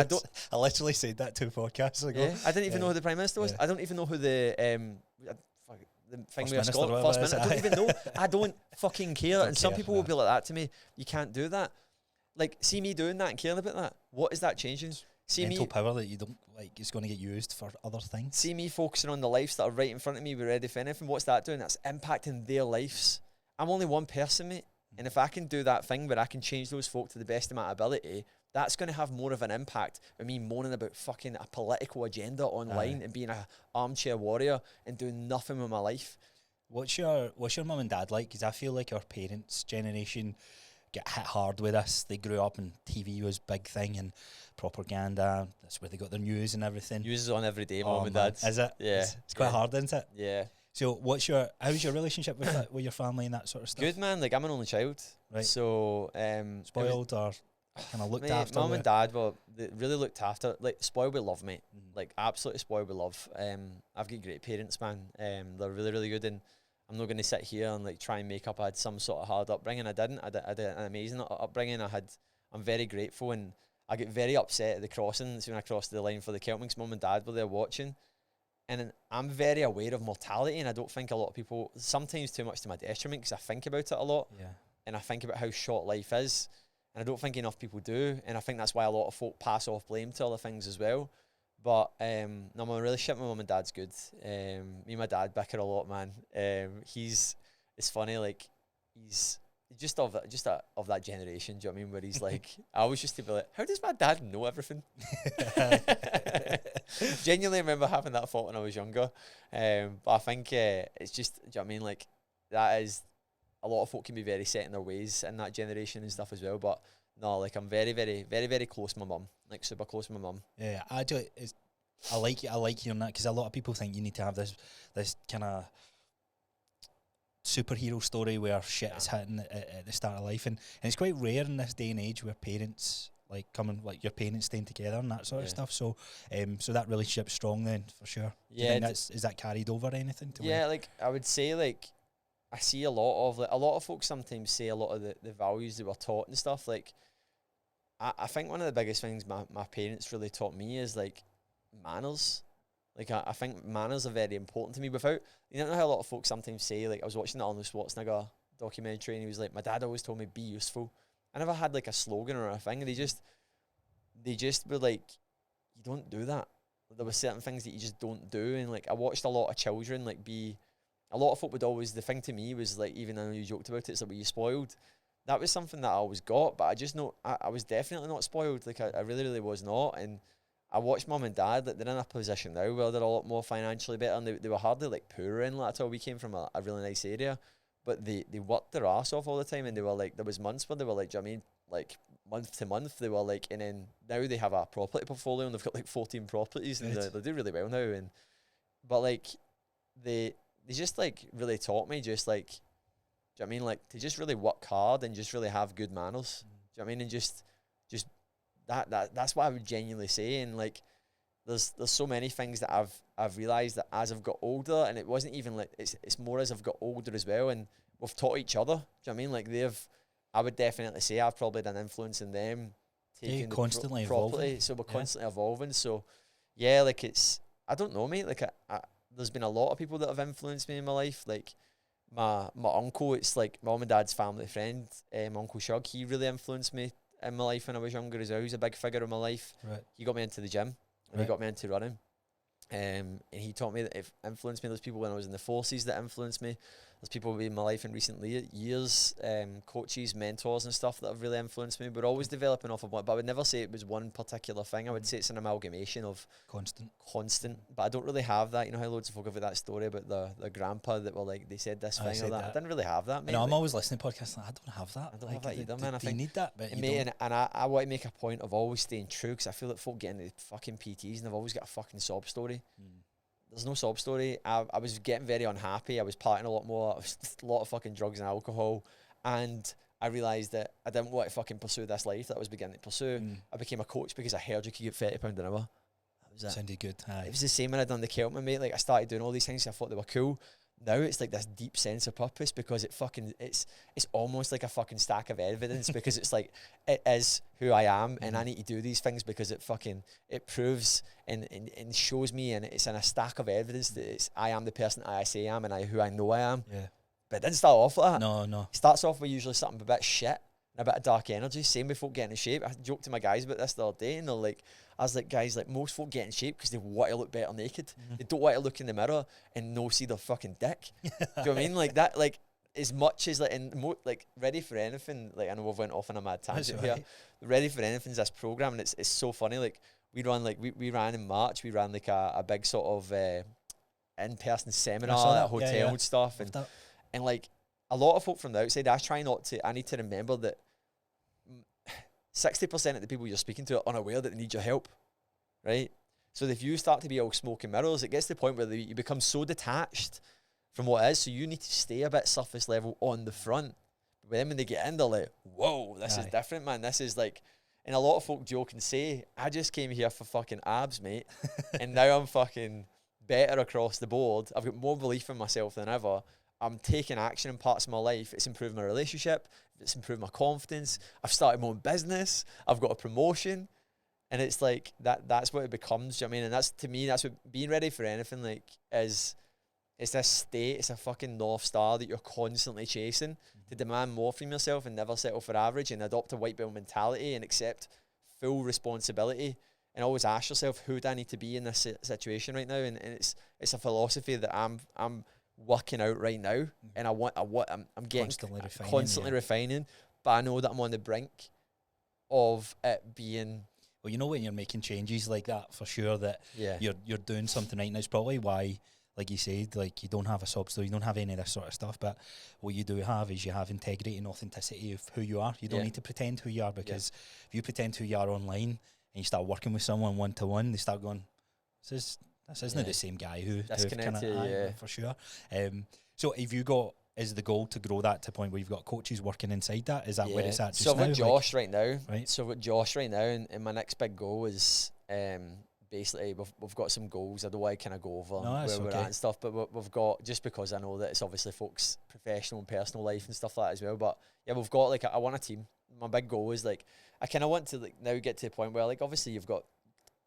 I literally said that 2 podcasts ago. Yeah, I didn't even know who the Prime Minister was. I don't even know who the thing with Scotland, First Minister. I don't even know. I don't fucking care. And some people will be like that to me. You can't do that. Like, see me doing that and caring about that. What is that changing? See mental power that you don't like is going to get used for other things. See me focusing on the lives that are right in front of me. We're ready for anything. What's that doing? That's impacting their lives. I'm only one person, mate. And if I can do that thing where I can change those folk to the best of my ability, that's going to have more of an impact than me moaning about fucking a political agenda online and being a armchair warrior and doing nothing with my life. What's your mum and dad like? Because I feel like our parents' generation get hit hard with this. They grew up and TV was big thing and propaganda. That's where they got their news and everything. News is on every day, mum and dad. Is it? Yeah. It's quite hard, isn't it? Yeah. So how's your relationship with your family and that sort of stuff? Good, man. Like, I'm an only child. Right. So spoiled or kind of looked after? Mum and dad, well, they really looked after. Like, spoiled with love, mate. Like, absolutely spoiled with love. I've got great parents, man. They're really, really good, and I'm not going to sit here and like try and make up I had some sort of hard upbringing. I didn't. I had an amazing upbringing. I'm very grateful, and I get very upset at the crossings when I crossed the line for the Celtman. Mum and dad were there watching, and I'm very aware of mortality, and I don't think a lot of people, sometimes too much to my detriment, because I think about it a lot, and I think about how short life is, and I don't think enough people do, and I think that's why a lot of folk pass off blame to other things as well. But no, my relationship with my mum and dad's good. Me and my dad bicker a lot, man. It's funny, like he's just of that generation. Do you know what I mean? Where he's like, I always used to be like, how does my dad know everything? Genuinely remember having that thought when I was younger. But I think it's just, do you know what I mean? Like, that is, a lot of folk can be very set in their ways in that generation and stuff as well. But no, like I'm very, very, very, very close to my mum. Like super close to my mum. Yeah, I like hearing that, because a lot of people think you need to have this kind of superhero story where shit is hitting at the start of life, and it's quite rare in this day and age where parents like your parents staying together and that sort of stuff. So so that relationship's strong then, for sure. Do you think is that carried over or anything to yeah, like I would say, like I see a lot of folks sometimes say a lot of the values they were taught and stuff. Like I think one of the biggest things my parents really taught me is like manners. Like I think manners are very important to me. Without, you know how a lot of folks sometimes say, like I was watching the Arnold Schwarzenegger documentary and he was like, my dad always told me be useful. I never had like a slogan or a thing. They just were like, you don't do that. There were certain things that you just don't do. And like I watched a lot of children like a lot of folk would always, the thing to me was like, even though you joked about it, it's like, were you spoiled? That was something that I always got, but I just know I was definitely not spoiled. Like I really, really was not. And I watched mum and dad, like they're in a position now where they're a lot more financially better, and they were hardly like poor in like at all. We came from a really nice area, but they worked their ass off all the time, and they were like, there was months where they were like, do you know what I mean, like month to month they were like, and then now they have a property portfolio and they've got like 14 properties and they do really well now. And but like they just like really taught me just like, do you know what I mean, like to just really work hard and just really have good manners. Do you know what I mean? And just that's what I would genuinely say. And like there's so many things that I've realised that as I've got older, and it wasn't even like it's more as I've got older as well, and we've taught each other. Do you know what I mean? Like I would definitely say I've probably done influence in them taking constantly property. evolving. So we're constantly evolving. So yeah, like it's, I don't know, mate. Like there's been a lot of people that have influenced me in my life. Like my uncle, it's like my mum and dad's family friend, my Uncle Shug, he really influenced me in my life when I was younger as well. He was a big figure in my life. Right. He got me into the gym and he got me into running. And he taught me that it influenced me. There's people when I was in the forces that influenced me. There's people in my life in recent years, coaches, mentors and stuff that have really influenced me. But always developing off of one. But I would never say it was one particular thing. I would say it's an amalgamation of constant. But I don't really have that. You know how loads of folk have that story about the grandpa that were like, they said this thing or that. I didn't really have that, mate. No, I'm always listening to podcasts like, I don't have that. I don't have that either, man. I think you need that, but and I want to make a point of always staying true, because I feel like folk get into fucking PTs and they've always got a fucking sob story. There's no sob story. I was getting very unhappy. I was partying a lot more. A lot of fucking drugs and alcohol. And I realised that I didn't want to fucking pursue this life that I was beginning to pursue. I became a coach because I heard you could get £30 an hour. That was it. Sounded good. Aye. It was the same when I done the Celtman, mate. Like I started doing all these things, I thought they were cool. Now it's like this deep sense of purpose, because it's almost like a fucking stack of evidence, because it's like it is who I am, and I need to do these things because it proves and shows me, and it's in a stack of evidence that I am the person I say I am, and who I know I am. Yeah. But it didn't start off like that. No. It starts off with usually something a bit shit and a bit of dark energy. Same with folk getting in shape. I joked to my guys about this the other day, and they're like, I was like, guys, like most folk get in shape because they want to look better naked. They don't want to look in the mirror and no see their fucking dick. Do you know what I mean? Like that, like as much as like like Ready for Anything. Like I know we've went off on a mad tangent here. Ready for Anything is this program, and it's so funny. Like we ran in March. We ran like a big sort of in-person seminar at hotel and stuff, and like a lot of folk from the outside, I need to remember that 60% of the people you're speaking to are unaware that they need your help, right? So if you start to be all smoke and mirrors, it gets to the point where you become so detached from what it is, so you need to stay a bit surface level on the front. But then when they get in, they're like, whoa, this is different, man. This is like, and a lot of folk joke and say, I just came here for fucking abs, mate, and now I'm fucking better across the board. I've got more belief in myself than ever. I'm taking action in parts of my life. It's improved my relationship. It's improved my confidence. I've started my own business. I've got a promotion. And it's like, that's what it becomes. Do you know what I mean? And that's, to me, that's what being ready for anything like is. It's this state, it's a fucking North Star that you're constantly chasing to demand more from yourself and never settle for average, and adopt a white belt mentality and accept full responsibility, and always ask yourself, who do I need to be in this situation right now? And it's a philosophy that I'm working out right now, and I'm getting constantly refining, but I know that I'm on the brink of it being. Well, you know, when you're making changes like that, for sure that you're doing something right, and it's probably why like you said, like you don't have a sob story, you don't have any of this sort of stuff, but what you do have is you have integrity and authenticity of who you are. You don't need to pretend who you are, because if you pretend who you are online and you start working with someone one-to-one, they start going, this isn't the same guy who disconnected, for sure. So have you got, is the goal to grow that to a point where you've got coaches working inside that? Is that where it's at just now? So I've got Josh right now. Right. So I've got Josh right now, and my next big goal is basically we've got some goals. I don't want to kind of go over where we're at and stuff, but we've got, just because I know that it's obviously folks' professional and personal life and stuff like that as well. But yeah, we've got like I want a team. My big goal is like I kind of want to like now get to a point where like obviously you've got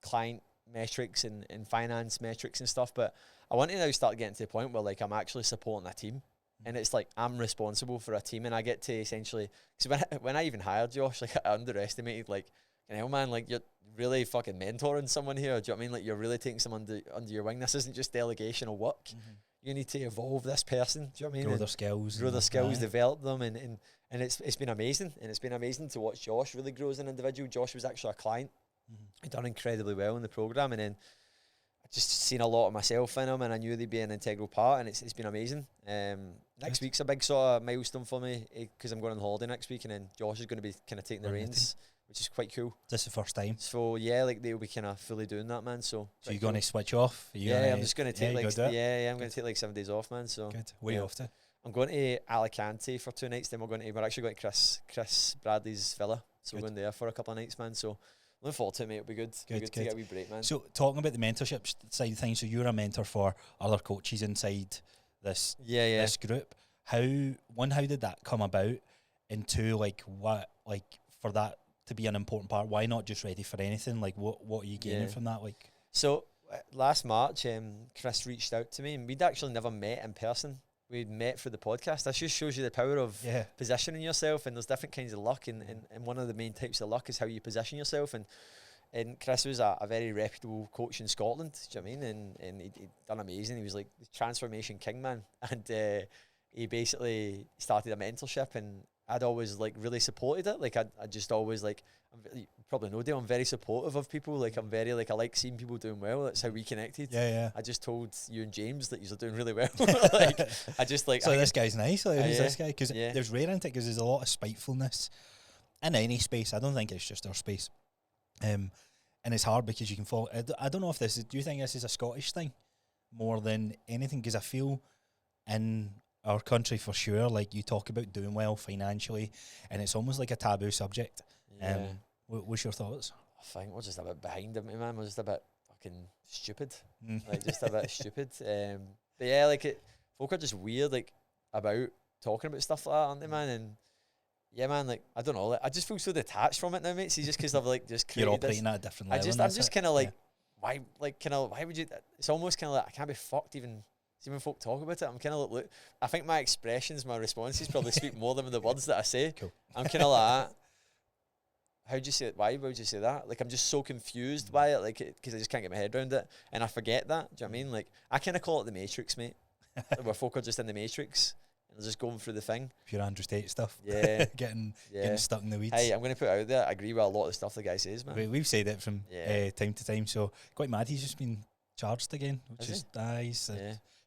client metrics and finance metrics and stuff, but I want to now start getting to the point where like I'm actually supporting a team. And it's like I'm responsible for a team, and I get to essentially, because when I even hired Josh, like I underestimated, like, hell man, like you're really fucking mentoring someone here. Do you know what I mean? Like you're really taking someone under your wing. This isn't just delegation of work. You need to evolve this person. Do you know what I mean? Grow their skills, develop them, and it's been amazing. And it's been amazing to watch Josh really grow as an individual. Josh was actually a client. He'd done incredibly well in the program, and then just seen a lot of myself in him, and I knew they'd be an integral part, and it's been amazing. Next week's a big sort of milestone for me, because I'm going on holiday next week, and then Josh is going to be kind of taking the reins, which is quite cool. This is the first time. So yeah, like they'll be kind of fully doing that, man. So you're going to switch off? I'm just going to take I'm going to take like 7 days off, man. So good. Where are you off to? I'm going to Alicante for 2 nights. Then we're actually going to Chris Bradley's villa, so we're going there for a couple of nights, man. So looking forward to it, mate. It'll be good. Good to get a wee break, man. So talking about the mentorship side of things, so you're a mentor for other coaches inside this this group. How did that come about? And two, like what, like for that to be an important part, why not just ready for anything? Like what are you gaining from that? Like, so last March, Chris reached out to me, and we'd actually never met in person. We'd met through the podcast. That just shows you the power of positioning yourself, and there's different kinds of luck, and one of the main types of luck is how you position yourself. And Chris was a very reputable coach in Scotland, do you know what I mean? And he'd done amazing. He was like the transformation king, man. And he basically started a mentorship, and I'd always like really supported it. Like I just always like, you probably know Dale, I'm very supportive of people. Like I'm very like, I like seeing people doing well. That's how we connected. I just told you and James that you're doing really well. Like I just like, so this guy's nice. Like who's this guy? Because there's rare in it, because there's a lot of spitefulness in any space. I don't think it's just our space. And it's hard because you can fall. I don't know if do you think this is a Scottish thing more than anything? Because I feel in our country for sure, like you talk about doing well financially, and it's almost like a taboo subject. What's your thoughts? I think we're just a bit behind it, man. We're just a bit fucking stupid. Like just a bit stupid. But yeah, like folk are just weird, like about talking about stuff like that, aren't they, man? And yeah, man, like I don't know, like, I just feel so detached from it now, mate. See, just because I've like just created you're operating at a different level. I'm just kind of like, why would you? It's almost kind of like I can't be fucked even. See, when folk talk about it, I'm kind of like, look, I think my expressions, my responses probably speak more than the words that I say. Cool. I'm kind of like, how'd you say it? Why would you say that? Like, I'm just so confused by it, like, because I just can't get my head around it, and I forget that. Do you know what I mean? Like, I kind of call it the Matrix, mate, where folk are just in the Matrix, and they're just going through the thing. Pure Andrew Tate stuff. Yeah. getting stuck in the weeds. Hey, I'm going to put it out there, I agree with a lot of the stuff the guy says, man. We've said it from time to time, so quite mad he's just been charged again, which is nice.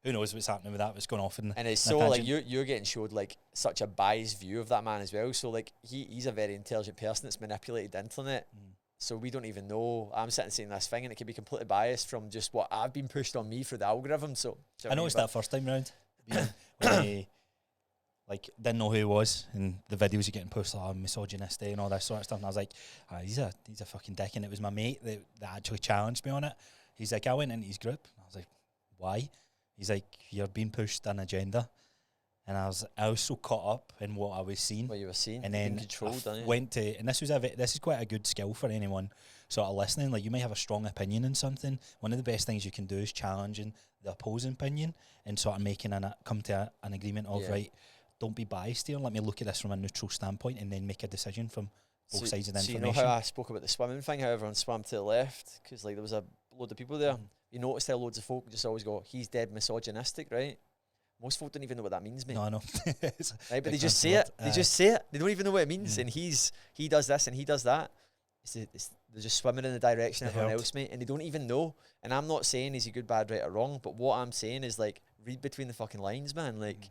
Who knows what's happening with that, what's going off in and it's so like you're getting showed like such a biased view of that man as well. So like he's a very intelligent person that's manipulated the internet. So we don't even know. I'm sitting saying this thing, and it can be completely biased from just what I've been pushed on me through the algorithm. So I noticed that first time round when he like didn't know who he was, and the videos are getting posted, misogynistic and all that sort of stuff, and I was like, he's a fucking dick. And it was my mate that actually challenged me on it. He's like, I went into his group, and I was like, why? He's like, you're being pushed an agenda. And I was so caught up in what I was seeing. What you were seeing, and then controlled, went to, and this is quite a good skill for anyone sort of listening. Like, you may have a strong opinion in something. One of the best things you can do is challenging the opposing opinion and sort of making come to an agreement of, right, don't be biased here. Let me look at this from a neutral standpoint and then make a decision from both sides of the information. So you know how I spoke about the swimming thing, how everyone swam to the left? Because like there was a load of people there. You notice how loads of folk just always go, he's dead misogynistic, right? Most folk don't even know what that means, mate. No, I know. Right, but they just say it. They just say it. They don't even know what it means. And he does this and he does that. It's they're just swimming in the direction of everyone herd. else, mate, and they don't even know. And I'm not saying is he good, bad, right or wrong, but what I'm saying is like read between the fucking lines, man. Like,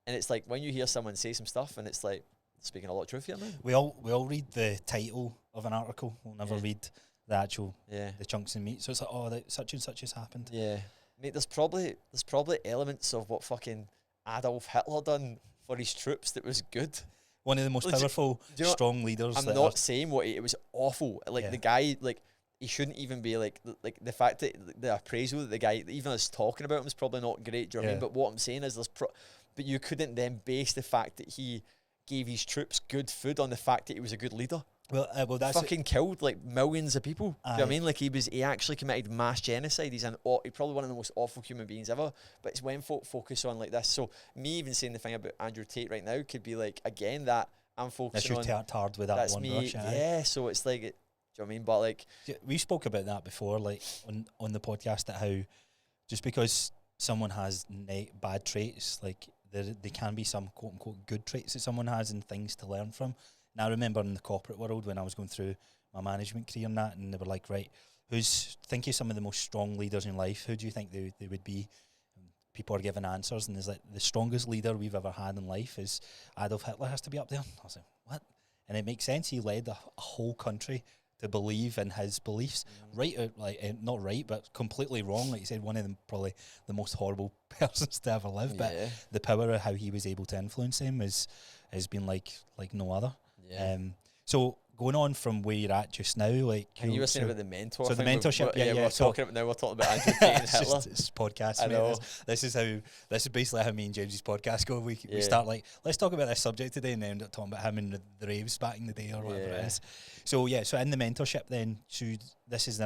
and it's like when you hear someone say some stuff, and it's like speaking a lot of truth here, man. We all read the title of an article. We'll never Yeah. read the actual Yeah, the chunks and meat. So it's like, oh, that such and such has happened. yeah, mate. There's probably elements of what fucking Adolf Hitler done for his troops that was good. One of the most Well, powerful, do you know what? strong leaders. I'm that not saying what it was awful. Like Yeah. the guy, like he shouldn't even be like the fact that the appraisal that the guy, even us talking about him, is probably not great. Do you know what I mean? Yeah. But what I'm saying is but you couldn't then base the fact that he gave his troops good food on the fact that he was a good leader. well, that's Fucking killed like millions of people. Do you know what I Aye. mean? Like he actually committed mass genocide. He's probably one of the most awful human beings ever. But it's when folk focus on like this. So me even saying the thing about Andrew Tate right now could be like again that I'm that's focusing your on. tarred with that That's one me. brush. Aye. Yeah. So it's like, do you know what I mean? But like, We spoke about that before, like on the podcast, that how just because someone has bad traits, like there can be some quote unquote good traits that someone has and things to learn from. And I remember in the corporate world when I was going through my management career and that, and they were like, right, think of some of the most strong leaders in life. Who do you think they would be? And people are giving answers, and there's like the strongest leader we've ever had in life is Adolf Hitler has to be up there. I was like, what? And it makes sense. He led a whole country to believe in his beliefs. Right, not right, but completely wrong. Like you said, one of them probably the most horrible persons to ever live. But yeah, the power of how he was able to influence them has been like no other. yeah. So going on from where you're at just now, like And you were saying about the mentor. so the thing, mentorship, we're yeah. So talking about now. We're talking about Andrew Tate and it's Hitler. just it's podcast. I Mate. know. This is basically how me and James's podcast go. We Yeah. start like, let's talk about this subject today, and then end up talking about him and the raves back in the day or whatever it Yeah. is. So so in the mentorship then, so this is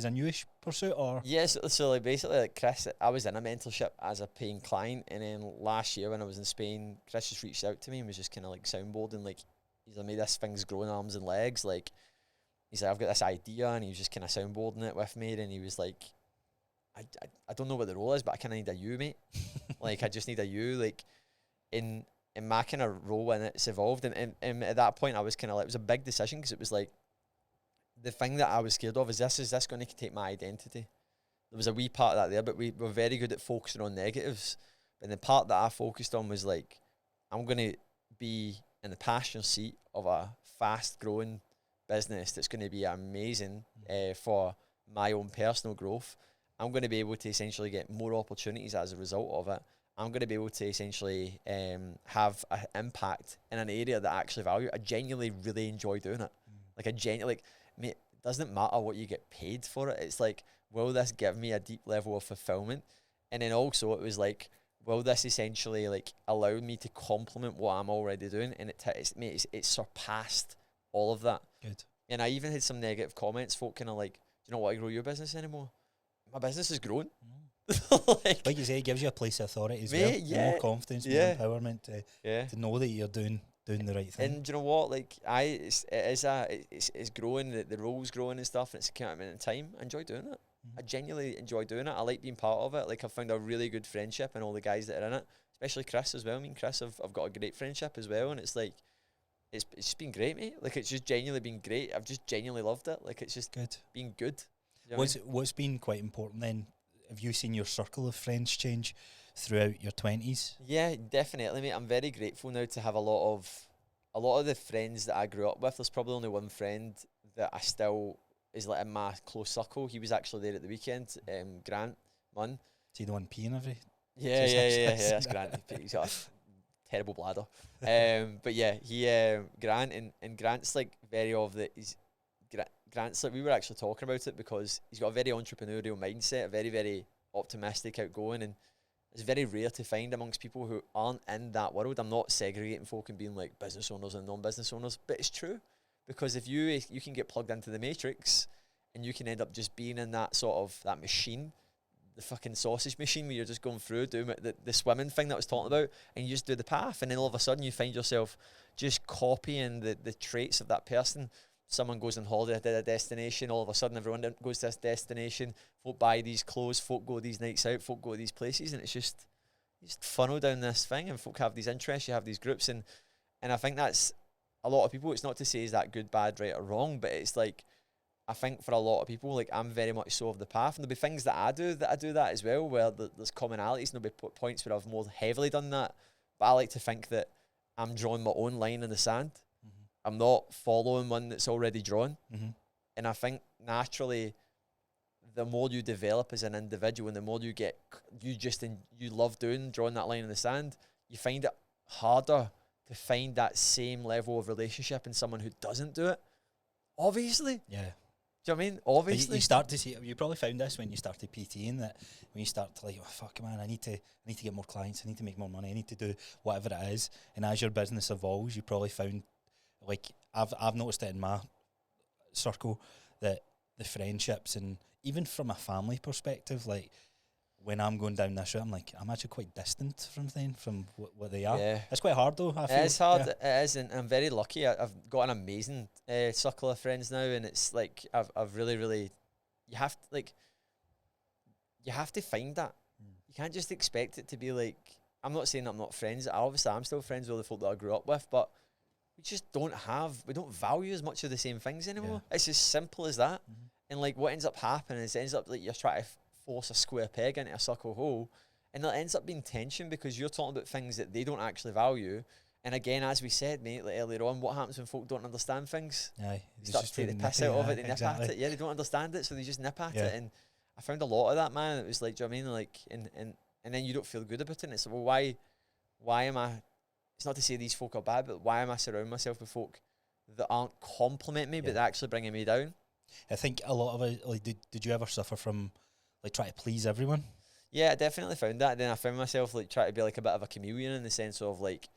a newish pursuit, or Yes, so like basically like Chris, I was in a mentorship as a paying client, and then last year when I was in Spain, Chris just reached out to me and was just kind of like soundboarding, like he's like, mate, this thing's growing arms and legs, like he's like, I've got this idea, and he was just kind of soundboarding it with me, and he was like, I don't know what the role is, but I kind of need a you, mate. Like I just need a you, like in my kind of role when it's evolved, and at that point I was kind of like, it was a big decision because it was like the thing that I was scared of is this going to take my identity? There was a wee part of that there, but we were very good at focusing on negatives. And the part that I focused on was like, I'm going to be in the passenger seat of a fast-growing business that's going to be amazing for my own personal growth. I'm going to be able to essentially get more opportunities as a result of it. I'm going to be able to essentially have an impact in an area that I actually value. I genuinely really enjoy doing it. Like mate, it doesn't matter what you get paid for it. It's like, will this give me a deep level of fulfillment? And then also it was like, will this essentially like allow me to complement what I'm already doing? And it's surpassed all of that. good. And I even had some negative comments, folk kind of like, do you not want to grow your business anymore? My business is growing. Like you say, it gives you a place of authority as Mate, well. yeah. More confidence, Yeah. more empowerment Yeah. to know that you're doing the right thing. And do you know what? Like it's growing. The role's growing and stuff. And it's a commitment in time. I enjoy doing it. I genuinely enjoy doing it. I like being part of it. Like I've found a really good friendship and all the guys that are in it, especially Chris as well. Me and Chris have got a great friendship as well. And it's like it's just been great, mate. Like it's just genuinely been great. I've just genuinely loved it. Like it's just Good. been good. You know what I mean? What's been quite important then? Have you seen your circle of friends change throughout your 20s? Yeah, definitely, mate. I'm very grateful now to have a lot of the friends that I grew up with. There's probably only one friend that I still is like in my close circle. He was actually there at the weekend. Grant Munn. See the one peeing every? Yeah, Jesus. that's Grant. He's got a terrible bladder. But yeah, Grant and Grant's like very of the. Grant's like, we were actually talking about it because he's got a very entrepreneurial mindset, very, very optimistic, outgoing, and it's very rare to find amongst people who aren't in that world. I'm not segregating folk and being like business owners and non-business owners, but it's true, because if you can get plugged into the matrix and you can end up just being in that sort of that machine, the fucking sausage machine where you're just going through doing the swimming thing that I was talking about, and you just do the path, and then all of a sudden you find yourself just copying the traits of that person. Someone goes on holiday to a destination, all of a sudden everyone goes to this destination, folk buy these clothes, folk go these nights out, folk go to these places, and it's just funnel down this thing, and folk have these interests, you have these groups, and I think that's a lot of people. It's not to say is that good, bad, right or wrong, but it's like I think for a lot of people, like, I'm very much so of the path, and there'll be things that I do that as well, where there's commonalities, and there'll be points where I've more heavily done that. But I like to think that I'm drawing my own line in the sand. Mm-hmm. I'm not following one that's already drawn. Mm-hmm. And I think naturally, the more you develop as an individual, and the more you get, you love drawing that line in the sand, you find it harder to find that same level of relationship in someone who doesn't do it. Obviously. Yeah. Do you know what I mean? Obviously. You start to see, you probably found this when you started PTing, that when you start to like, oh, fuck man, I need to get more clients, I need to make more money, I need to do whatever it is. And as your business evolves, you probably found, like, I've noticed it in my circle, that the friendships, and even from a family perspective, like, when I'm going down this route, I'm like, I'm actually quite distant from what they are. Yeah. It's quite hard though, I feel. It's hard, it is, and I'm very lucky. I've got an amazing circle of friends now, and it's like, I've really, you have to find that. You can't just expect it to be like, I'm not saying I'm not friends. Obviously, I'm still friends with the folk that I grew up with, but we just we don't value as much of the same things anymore. Yeah. It's as simple as that. Mm-hmm. And like, what ends up happening is, it ends up like you're trying to force a square peg into a circle hole, and it ends up being tension because you're talking about things that they don't actually value. And again, as we said, mate, like earlier on, what happens when folk don't understand things? Aye, they start to take the piss out of it, they nip at it. Yeah, they don't understand it, so they just nip at it. And I found a lot of that, man. It was like, do you know what I mean? Like, and then you don't feel good about it. And it's like, well, why am I? It's not to say these folk are bad, but why am I surrounding myself with folk that aren't complimenting me, but they're actually bringing me down? I think a lot of it, like, did you ever suffer from, like, trying to please everyone? Yeah, I definitely found that. Then I found myself, like, trying to be like a bit of a chameleon, in the sense of, like,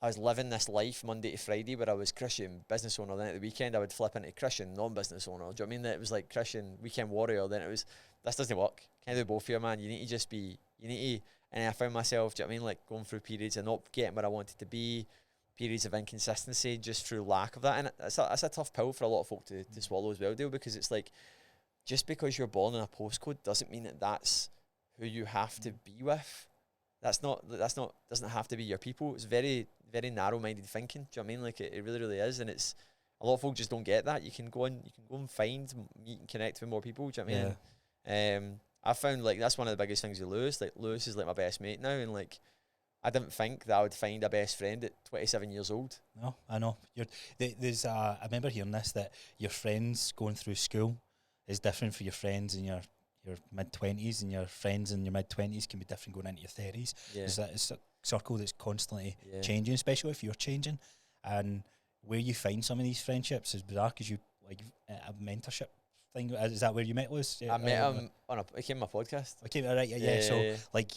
I was living this life Monday to Friday where I was Kristian business owner, then at the weekend I would flip into Kristian non-business owner. Do you know what I mean? That it was like Kristian weekend warrior, then it was, this doesn't work. Can't do both here, man. You need to just be, and I found myself, do you know what I mean, like, going through periods of not getting where I wanted to be, periods of inconsistency just through lack of that. And that's a tough pill for a lot of folk to swallow as well, Dale, because it's like, just because you're born in a postcode doesn't mean that that's who you have to be with. Doesn't have to be your people. It's very, very narrow-minded thinking. Do you know what I mean? Like, it really, really is. And it's, a lot of folk just don't get that. You can go and find, meet and connect with more people. Do you know what I mean? I found, like, that's one of the biggest things with Lewis. Like, Lewis is like my best mate now, and like, I didn't think that I would find a best friend at 27 years old. No, I know. There's I remember hearing this, that your friends going through school is different for your friends in your mid-20s, and your friends in your mid-20s can be different going into your 30s. Yeah. It's a circle that's constantly changing, especially if you're changing. And where you find some of these friendships is bizarre, because you, like, a mentorship thing. Is that where you met Liz? I met him he came on my podcast. Okay, right, yeah. So, like,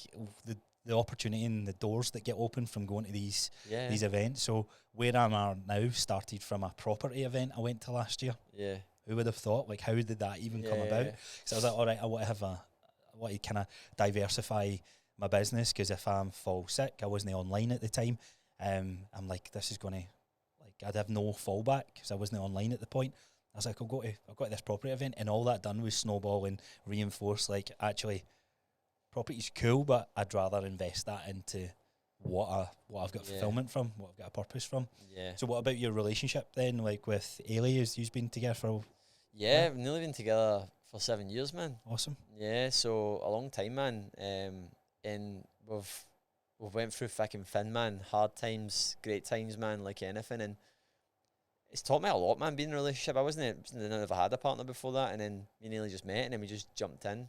the opportunity and the doors that get open from going to these events. So where I'm at now started from a property event I went to last year. Yeah. Who would have thought? Like, how did that even come about? So I was like, all right, I want to kind of diversify my business, because if I'm fall sick, I wasn't online at the time. I'm like, this is going to, like, I'd have no fallback because I wasn't online at the point. I was like, I've got to this property event, and all that done was snowball and reinforce, like, actually, property's cool, but I'd rather invest that into what I've got fulfillment from, what I've got a purpose from. Yeah. So what about your relationship then, like with Ailey? You've been together for we've nearly been together for 7 years, man. Awesome. Yeah, so a long time, man. And we've went through thick and thin, man. Hard times, great times, man, like anything. And it's taught me a lot, man, being in a relationship. I never had a partner before that, and then we nearly just met, and then we just jumped in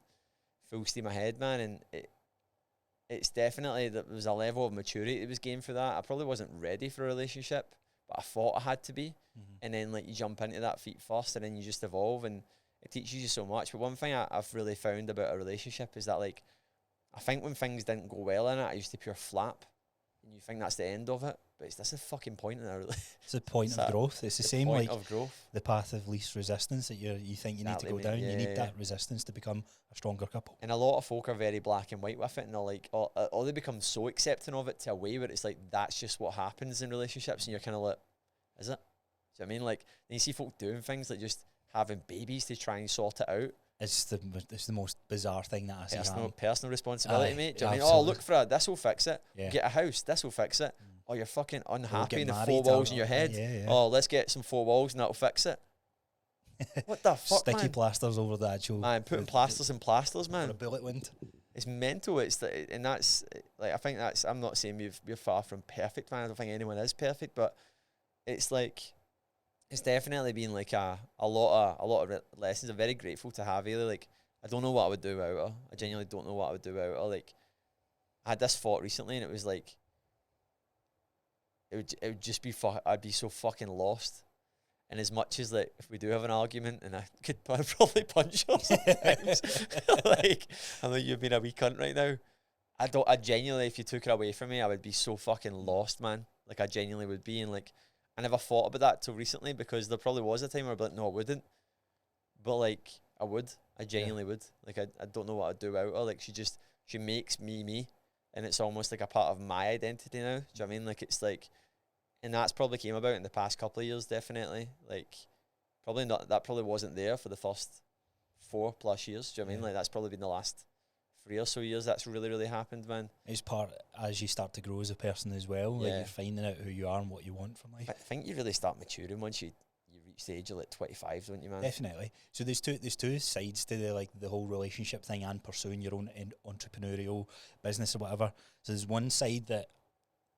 full steam ahead, man. And it's definitely, there was a level of maturity that was gained for that. I probably wasn't ready for a relationship, but I thought I had to be. Mm-hmm. And then, like, you jump into that feet first, and then you just evolve, and it teaches you so much. But one thing I've really found about a relationship is that, like, I think when things didn't go well in it, I used to pure flap, and you think that's the end of it, but that's the fucking point in it. It's the point of growth. It's the same, like, the path of least resistance that you think you need to go down. You need that resistance to become a stronger couple. And a lot of folk are very black and white with it, and they're like, or they become so accepting of it to a way where it's like, that's just what happens in relationships, and you're kind of like, is it? Do you know what I mean? Like, then you see folk doing things like just having babies to try and sort it out. It's the most bizarre thing that I see. Personal responsibility, mate. Do you know what I mean? Oh, look for it. This will fix it. Yeah. Get a house. This will fix it. Oh, you're fucking unhappy in the four walls in your head. Yeah. Oh, let's get some four walls and that'll fix it. What the fuck, Sticky man? plasters over the actual... Man, putting plasters and plasters, For man. a bullet wound. It's mental. And that's like, I think that's, I'm not saying we're far from perfect, man. I don't think anyone is perfect, but it's like, it's definitely been like a lot of lessons. I'm very grateful to have Ailey. Like, I don't know what I would do without her. I genuinely don't know what I would do without her. Like, I had this thought recently, and it was like, it would just be I'd be so fucking lost. And as much as, like, if we do have an argument, and I could probably punch her sometimes, like, I know you've been a wee cunt right now. I genuinely, if you took her away from me, I would be so fucking lost, man. Like, I genuinely would be. And, like, I never thought about that till recently, because there probably was a time where I'd be like, no, I wouldn't. But, like, I would. I genuinely would. Like, I don't know what I'd do without her. Like, she makes me. And it's almost like a part of my identity now. Do you know what I mean? Like, it's like, and that's probably came about in the past couple of years, definitely. Like, probably not, that probably wasn't there for the first 4+ years. Do you know what I mean? Like, that's probably been the last 3 or so years that's really, really happened, man. It's part as you start to grow as a person as well. Like, you're finding out who you are and what you want from life. I think you really start maturing once you reach the age of like 25, don't you, man? Definitely. So there's two sides to the whole relationship thing and pursuing your own entrepreneurial business or whatever. So there's one side that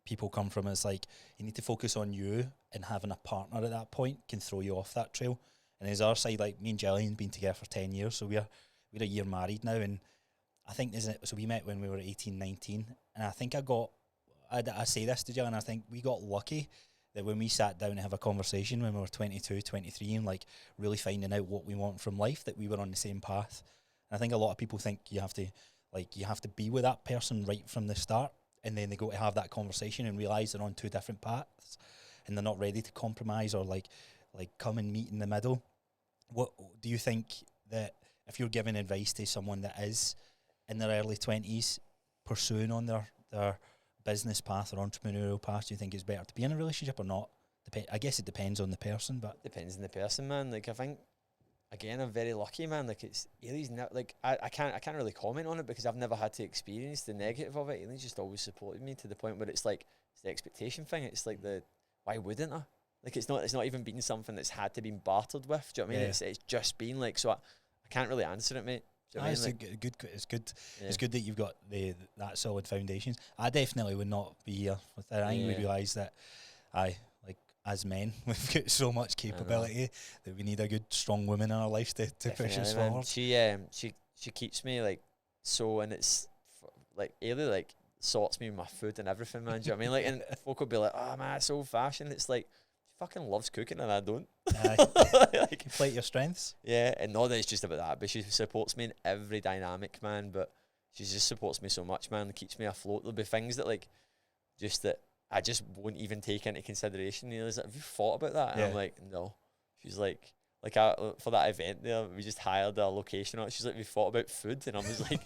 people come from is like, you need to focus on you, and having a partner at that point can throw you off that trail. And there's our side, like me and Gillian been together for 10 years, so we're a year married now, and I think so we met when we were 18, 19, and I think I say this to Gillian, I think we got lucky that when we sat down to have a conversation when we were 22, 23, and like really finding out what we want from life, that we were on the same path. And I think a lot of people think you have to be with that person right from the start, and then they go to have that conversation and realise they're on two different paths, and they're not ready to compromise or like come and meet in the middle. What do you think, that if you're giving advice to someone that is in their early 20s pursuing on their business path or entrepreneurial path, do you think it's better to be in a relationship or not? I guess it depends on the person, but... Depends on the person, man. Like, I think, again, I'm very lucky, man. Like, it's Ailey's like, I can't really comment on it because I've never had to experience the negative of it. Ailey's just always supported me to the point where it's like, it's the expectation thing. It's like why wouldn't I? Like, it's not even been something that's had to be bartered with. Do you know what I mean? It's just been like, so I can't really answer it, mate. Do you know what I mean? It's good. It's good that you've got that solid foundations. I definitely would not be here without. I think we realise that as men, we've got so much capability that we need a good, strong woman in our lives to push us forward. She keeps me like so, and it's like Ailey like sorts me with my food and everything, man. Do you know what I mean? Like, and folk will be like, "Oh man, it's old fashioned." It's like, she fucking loves cooking and I don't. Like, you play to your strengths. Yeah, and not that it's just about that, but she supports me in every dynamic, man. But she just supports me so much, man. It keeps me afloat. There'll be things that like, just that I just won't even take into consideration. You know, like, have you thought about that? And I'm like, no. She's like for that event there, we just hired a location on it. She's like, we thought about food, and I was like,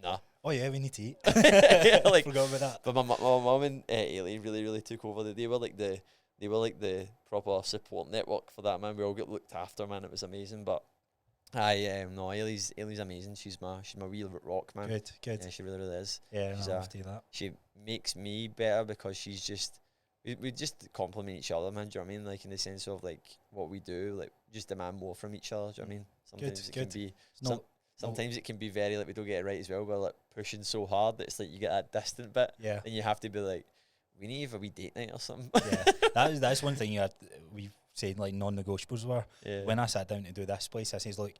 nah. Oh yeah, we need to eat. Yeah, like, forgot about that. But my mum and Ailey really, really took over. They were like the proper support network for that, man. We all got looked after, man. It was amazing. But Ailey's amazing. She's my wee rock, man. Good. Yeah, she really, really is. Yeah, I have to do that. She makes me better because she's just we just complement each other, man. Do you know what I mean? Like, in the sense of like what we do, like just demand more from each other. Do you know what I mean? Sometimes it can be sometimes it can be very like we don't get it right as well. We're like pushing so hard that it's like you get that distant bit. Yeah. And you have to be like, we need a wee date night or something. Yeah. That's one thing we've said like non-negotiables were. Yeah. When I sat down to do this place, I says, look,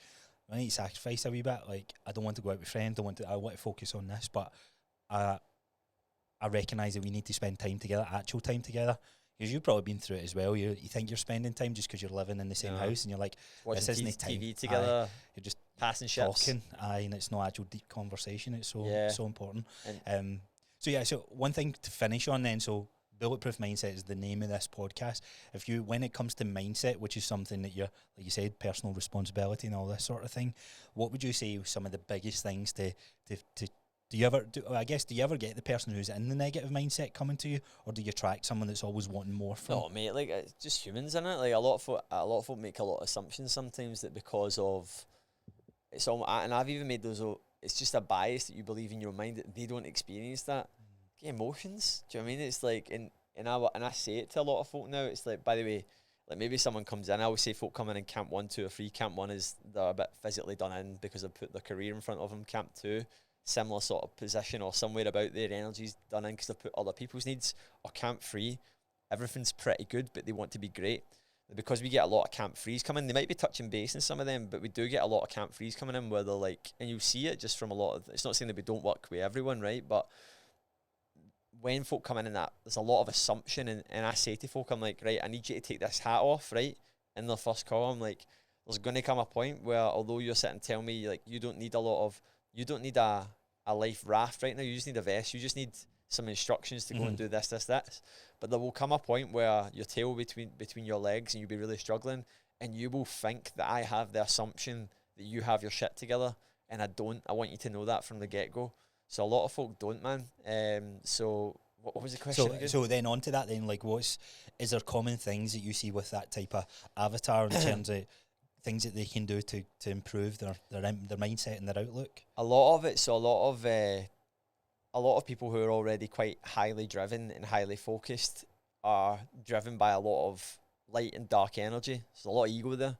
I need to sacrifice a wee bit. Like, I don't want to go out with friends. I want to focus on this, but I recognise that we need to spend time together, actual time together. Because you've probably been through it as well. You think you're spending time just because you're living in the same house, and you're like, watching this isn't time. TV together. You're just passing ships. Talking, and it's not actual deep conversation. It's so important. So one thing to finish on then. So Bulletproof Mindset is the name of this podcast. When it comes to mindset, which is something that you're, like you said, personal responsibility and all this sort of thing, what would you say some of the biggest things to do you ever get the person who's in the negative mindset coming to you, or do you attract someone that's always wanting more from? No, mate, like, it's just humans, in it. Like, a lot of folk make a lot of assumptions sometimes that because of it's all, and I've even made those. It's just a bias that you believe in your mind that they don't experience that. Get emotions. Do you know what I mean? It's like, and I say it to a lot of folk now. It's like, by the way, Like maybe someone comes in, I always say folk come in camp 1, 2 or 3. Camp 1 is they're a bit physically done in because they've put their career in front of them. Camp 2, similar sort of position or somewhere about their energy's done in because they've put other people's needs. Or Camp 3, everything's pretty good, but they want to be great. Because we get a lot of Camp 3s coming, they might be touching base in some of them, but we do get a lot of Camp 3s coming in where they're like, and you see it just from a lot of, it's not saying that we don't work with everyone, right? But when folk come in that, there's a lot of assumption, and I say to folk, I'm like, right, I need you to take this hat off, right? In the first call, I'm like, there's going to come a point where, although you're sitting telling me, like, you don't need a life raft right now, you just need a vest, you just need some instructions to go and do this. But there will come a point where your tail between your legs and you'll be really struggling, and you will think that I have the assumption that you have your shit together, and I don't. I want you to know that from the get-go. So a lot of folk don't, man. So what was the question again? So then on to that then, like, is there common things that you see with that type of avatar in terms of things that they can do to improve their mindset and their outlook? A lot of it, so a lot of people who are already quite highly driven and highly focused are driven by a lot of light and dark energy. There's a lot of ego there,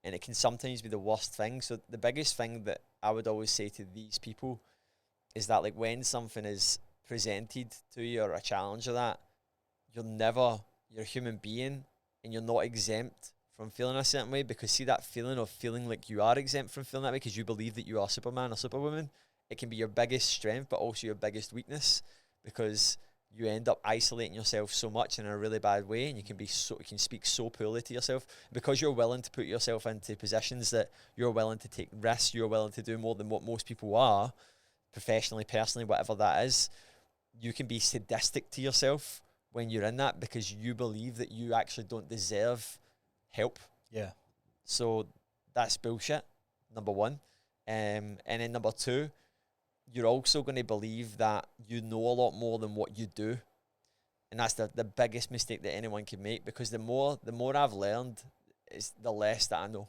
and it can sometimes be the worst thing. So the biggest thing that I would always say to these people is that, like, when something is presented to you or a challenge of that, you're a human being, and you're not exempt from feeling a certain way, because see that feeling of feeling like you are exempt from feeling that way because you believe that you are Superman or Superwoman, it can be your biggest strength but also your biggest weakness, because you end up isolating yourself so much in a really bad way, and you can speak so poorly to yourself because you're willing to put yourself into positions that you're willing to take risks, you're willing to do more than what most people are, professionally, personally, whatever that is. You can be sadistic to yourself when you're in that because you believe that you actually don't deserve help. Yeah. So that's bullshit, number one. And then number two, you're also going to believe that you know a lot more than what you do. And that's the biggest mistake that anyone can make, because the more I've learned is the less that I know.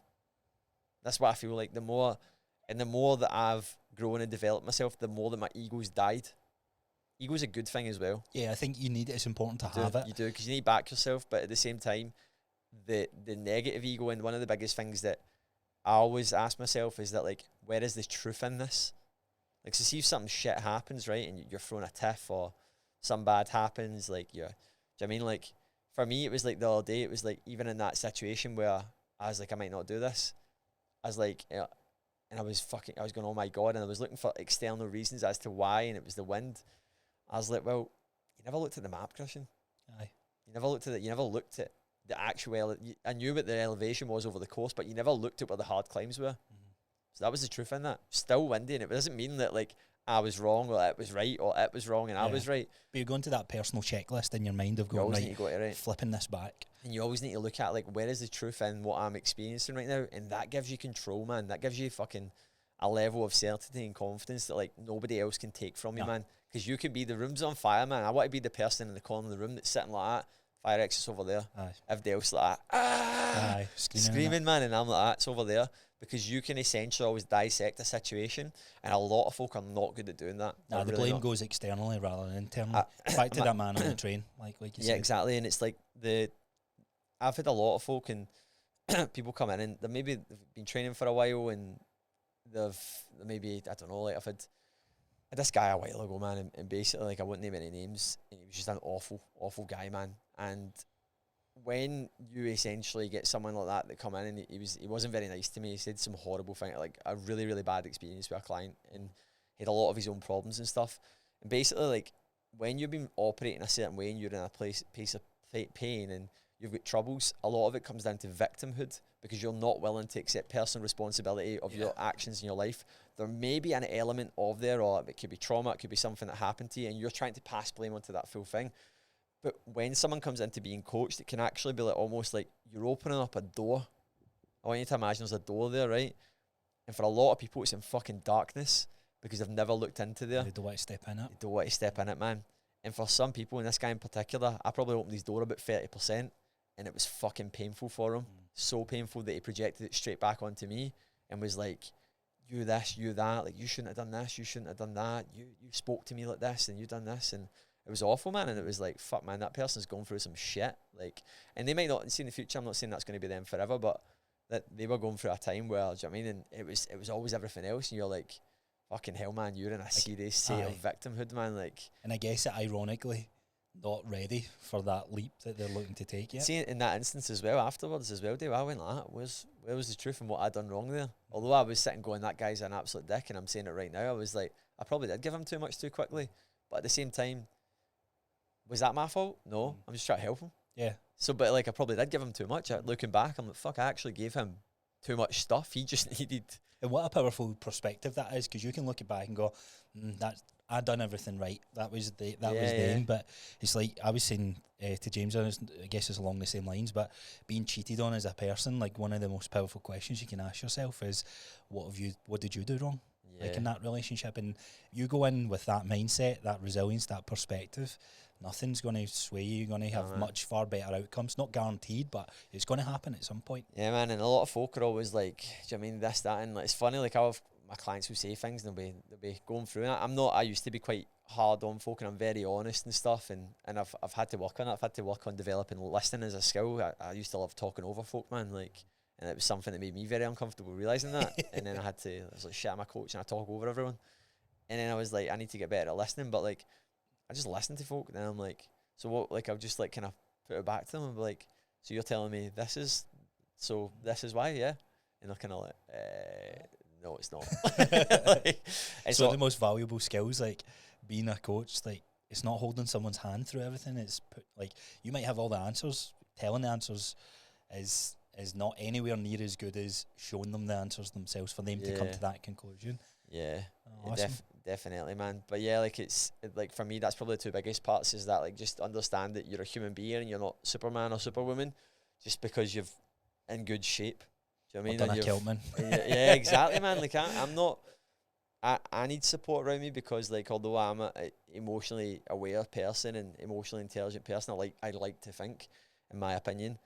That's what I feel like. The more that I've grown and developed myself, the more that my ego's died. Ego's a good thing as well. Yeah, I think you need it. It's important to have it. You do, because you need to back yourself, but at the same time, the negative ego, and one of the biggest things that I always ask myself is that, like, where is the truth in this? Like, so see if something shit happens, right, and you're thrown a tiff or something bad happens, like, do you know what I mean? Like, for me, it was like the other day, it was like, even in that situation where I was like, I might not do this, I was like, and I was going, oh my God, and I was looking for external reasons as to why, and it was the wind. I was like, well, you never looked at the map, Kristian. Aye. You never looked at the actual, I knew what the elevation was over the course, but you never looked at where the hard climbs were. So that was the truth in that. Still windy, and it doesn't mean that, like, I was wrong or it was right or it was wrong and I was right. But you're going to that personal checklist in your mind of going, right, flipping this back. And you always need to look at, like, where is the truth in what I'm experiencing right now? And that gives you control, man. That gives you fucking a level of certainty and confidence that, like, nobody else can take from you, man. Because you can be, the room's on fire, man. I want to be the person in the corner of the room that's sitting like that. Fire exit's over there. Aye. Everybody else like that. Aye. Screaming, man. And I'm like, that. It's over there. Because you can essentially always dissect a situation, and a lot of folk are not good at doing that. Nah, the really blame goes externally rather than internally. Back to that man on the train, like you said. Yeah, exactly. And it's like I've had a lot of folk and people come in and they've been training for a while, and they've maybe, I don't know, like I've had this guy a while ago, man, and basically, like, I wouldn't name any names, and he was just an awful guy, man. And when you essentially get someone like that come in, and he wasn't very nice to me. He said some horrible thing, like a really, really bad experience with a client, and he had a lot of his own problems and stuff. And basically, like, when you've been operating a certain way and you're in a place of pain and you've got troubles, a lot of it comes down to victimhood, because you're not willing to accept personal responsibility of your actions in your life. There may be an element of there, or it could be trauma, it could be something that happened to you, and you're trying to pass blame onto that full thing. But when someone comes into being coached, it can actually be like almost like you're opening up a door. I want you to imagine there's a door there, right? And for a lot of people, it's in fucking darkness because they've never looked into there. They don't want to step in it. They don't want to step in it, man. And for some people, and this guy in particular, I probably opened his door about 30%, and it was fucking painful for him. So painful that he projected it straight back onto me and was like, you this, you that, like, you shouldn't have done this, you shouldn't have done that, you spoke to me like this, and you done this. And it was awful, man. And it was like, fuck, man, that person's going through some shit. Like, and they might not see in the future. I'm not saying that's going to be them forever, but that they were going through a time where, do you know what I mean? And it was always everything else, and you're like, fucking hell, man, you're in a serious state of victimhood, man. Like, and I guess it ironically not ready for that leap that they're looking to take yet. See, in that instance as well, afterwards as well, Dave, I went like, where was the truth and what I'd done wrong there? Although I was sitting going, that guy's an absolute dick, and I'm saying it right now, I was like, I probably did give him too much too quickly. But at the same time, was that my fault? No, I'm just trying to help him. Yeah. So, but like, I probably did give him too much. Looking back, I'm like, fuck, I actually gave him too much stuff. He just needed. And what a powerful perspective that is, because you can look it back and go, I done everything right. That was them. But it's like I was saying to James, I guess it's along the same lines, but being cheated on as a person, like one of the most powerful questions you can ask yourself is, what did you do wrong? Yeah. Like in that relationship, and you go in with that mindset, that resilience, that perspective, nothing's going to sway you. You're going to have much far better outcomes. Not guaranteed, but it's going to happen at some point. Yeah, man. And a lot of folk are always like, do you know what I mean, this, that, and like, it's funny. Like I'll have my clients who say things and they'll be going through it. I used to be quite hard on folk, and I'm very honest and stuff. And I've had to work on it. I've had to work on developing listening as a skill. I used to love talking over folk, man. Like. And it was something that made me very uncomfortable realising that. And then I was like, shit, I'm a coach and I talk over everyone. And then I was like, I need to get better at listening. But like, I just listen to folk. And then I'm like, so what, like, I'll just like kind of put it back to them and be like, so you're telling me this is why, yeah? And they're kind of like, no, it's not. Like, so the most valuable skills, like being a coach, like it's not holding someone's hand through everything. It's like, you might have all the answers. Telling the answers is not anywhere near as good as showing them the answers themselves for them to come to that conclusion. Yeah, awesome. Definitely, man. But yeah, like like for me, that's probably the two biggest parts is that like just understand that you're a human being and you're not Superman or Superwoman just because you've in good shape. Do you know what I mean? Celtman. Yeah, exactly, man. Like I'm not. I need support around me because like although I'm a emotionally aware person and emotionally intelligent person, I like to think, in my opinion,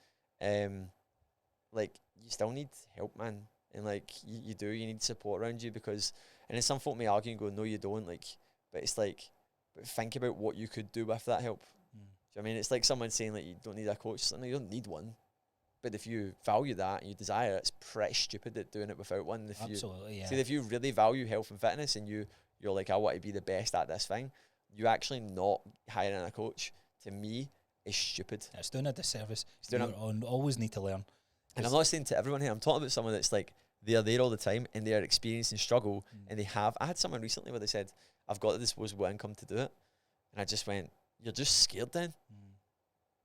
like you still need help, man, and like you need support around you because, and then some folk may argue and go, no, you don't, like, but it's like, but think about what you could do with that help. Do you know what I mean? It's like someone saying like you don't need a coach. No, you don't need one, but if you value that and you desire it, it's pretty stupid at doing it without one. Absolutely, yeah. See, if you really value health and fitness and you're like, I want to be the best at this thing, you actually not hiring a coach, to me, is stupid. It's doing a disservice. You always need to learn. And I'm not saying to everyone here, I'm talking about someone that's like, they're there all the time and they're experiencing struggle and I had someone recently where they said, I've got the disposable income to do it. And I just went, you're just scared then.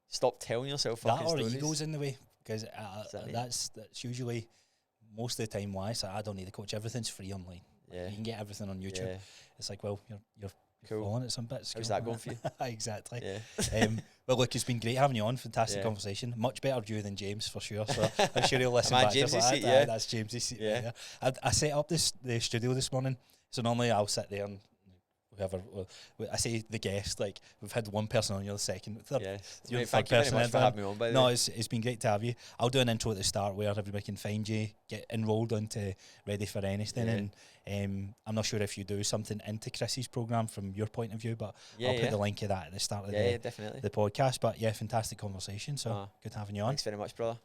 Stop telling yourself fucking stories. That or ego's in the way, because that's usually most of the time why. So I don't need a coach. Everything's free online. Yeah. You can get everything on YouTube. Yeah. It's like, well, you're cool. falling at some bits. How's that going for you? Exactly. Yeah. Well, look, it's been great having you on. Fantastic conversation. Much better view than James, for sure. So I'm sure he'll listen back to that. Yeah. That's James's seat. Yeah. I set up the studio this morning. So normally I'll sit there and whoever, I say the guest, like we've had one person on, you're the second, third. Yes. You're thank you very much for having me on, by the way. It's been great to have you. I'll do an intro at the start where everybody can find you, get enrolled onto Ready for Anything, and I'm not sure if you do something into Chris's programme from your point of view, but I'll put the link of that at the start of definitely. the podcast. But yeah, fantastic conversation, so good having you on. Thanks very much, brother.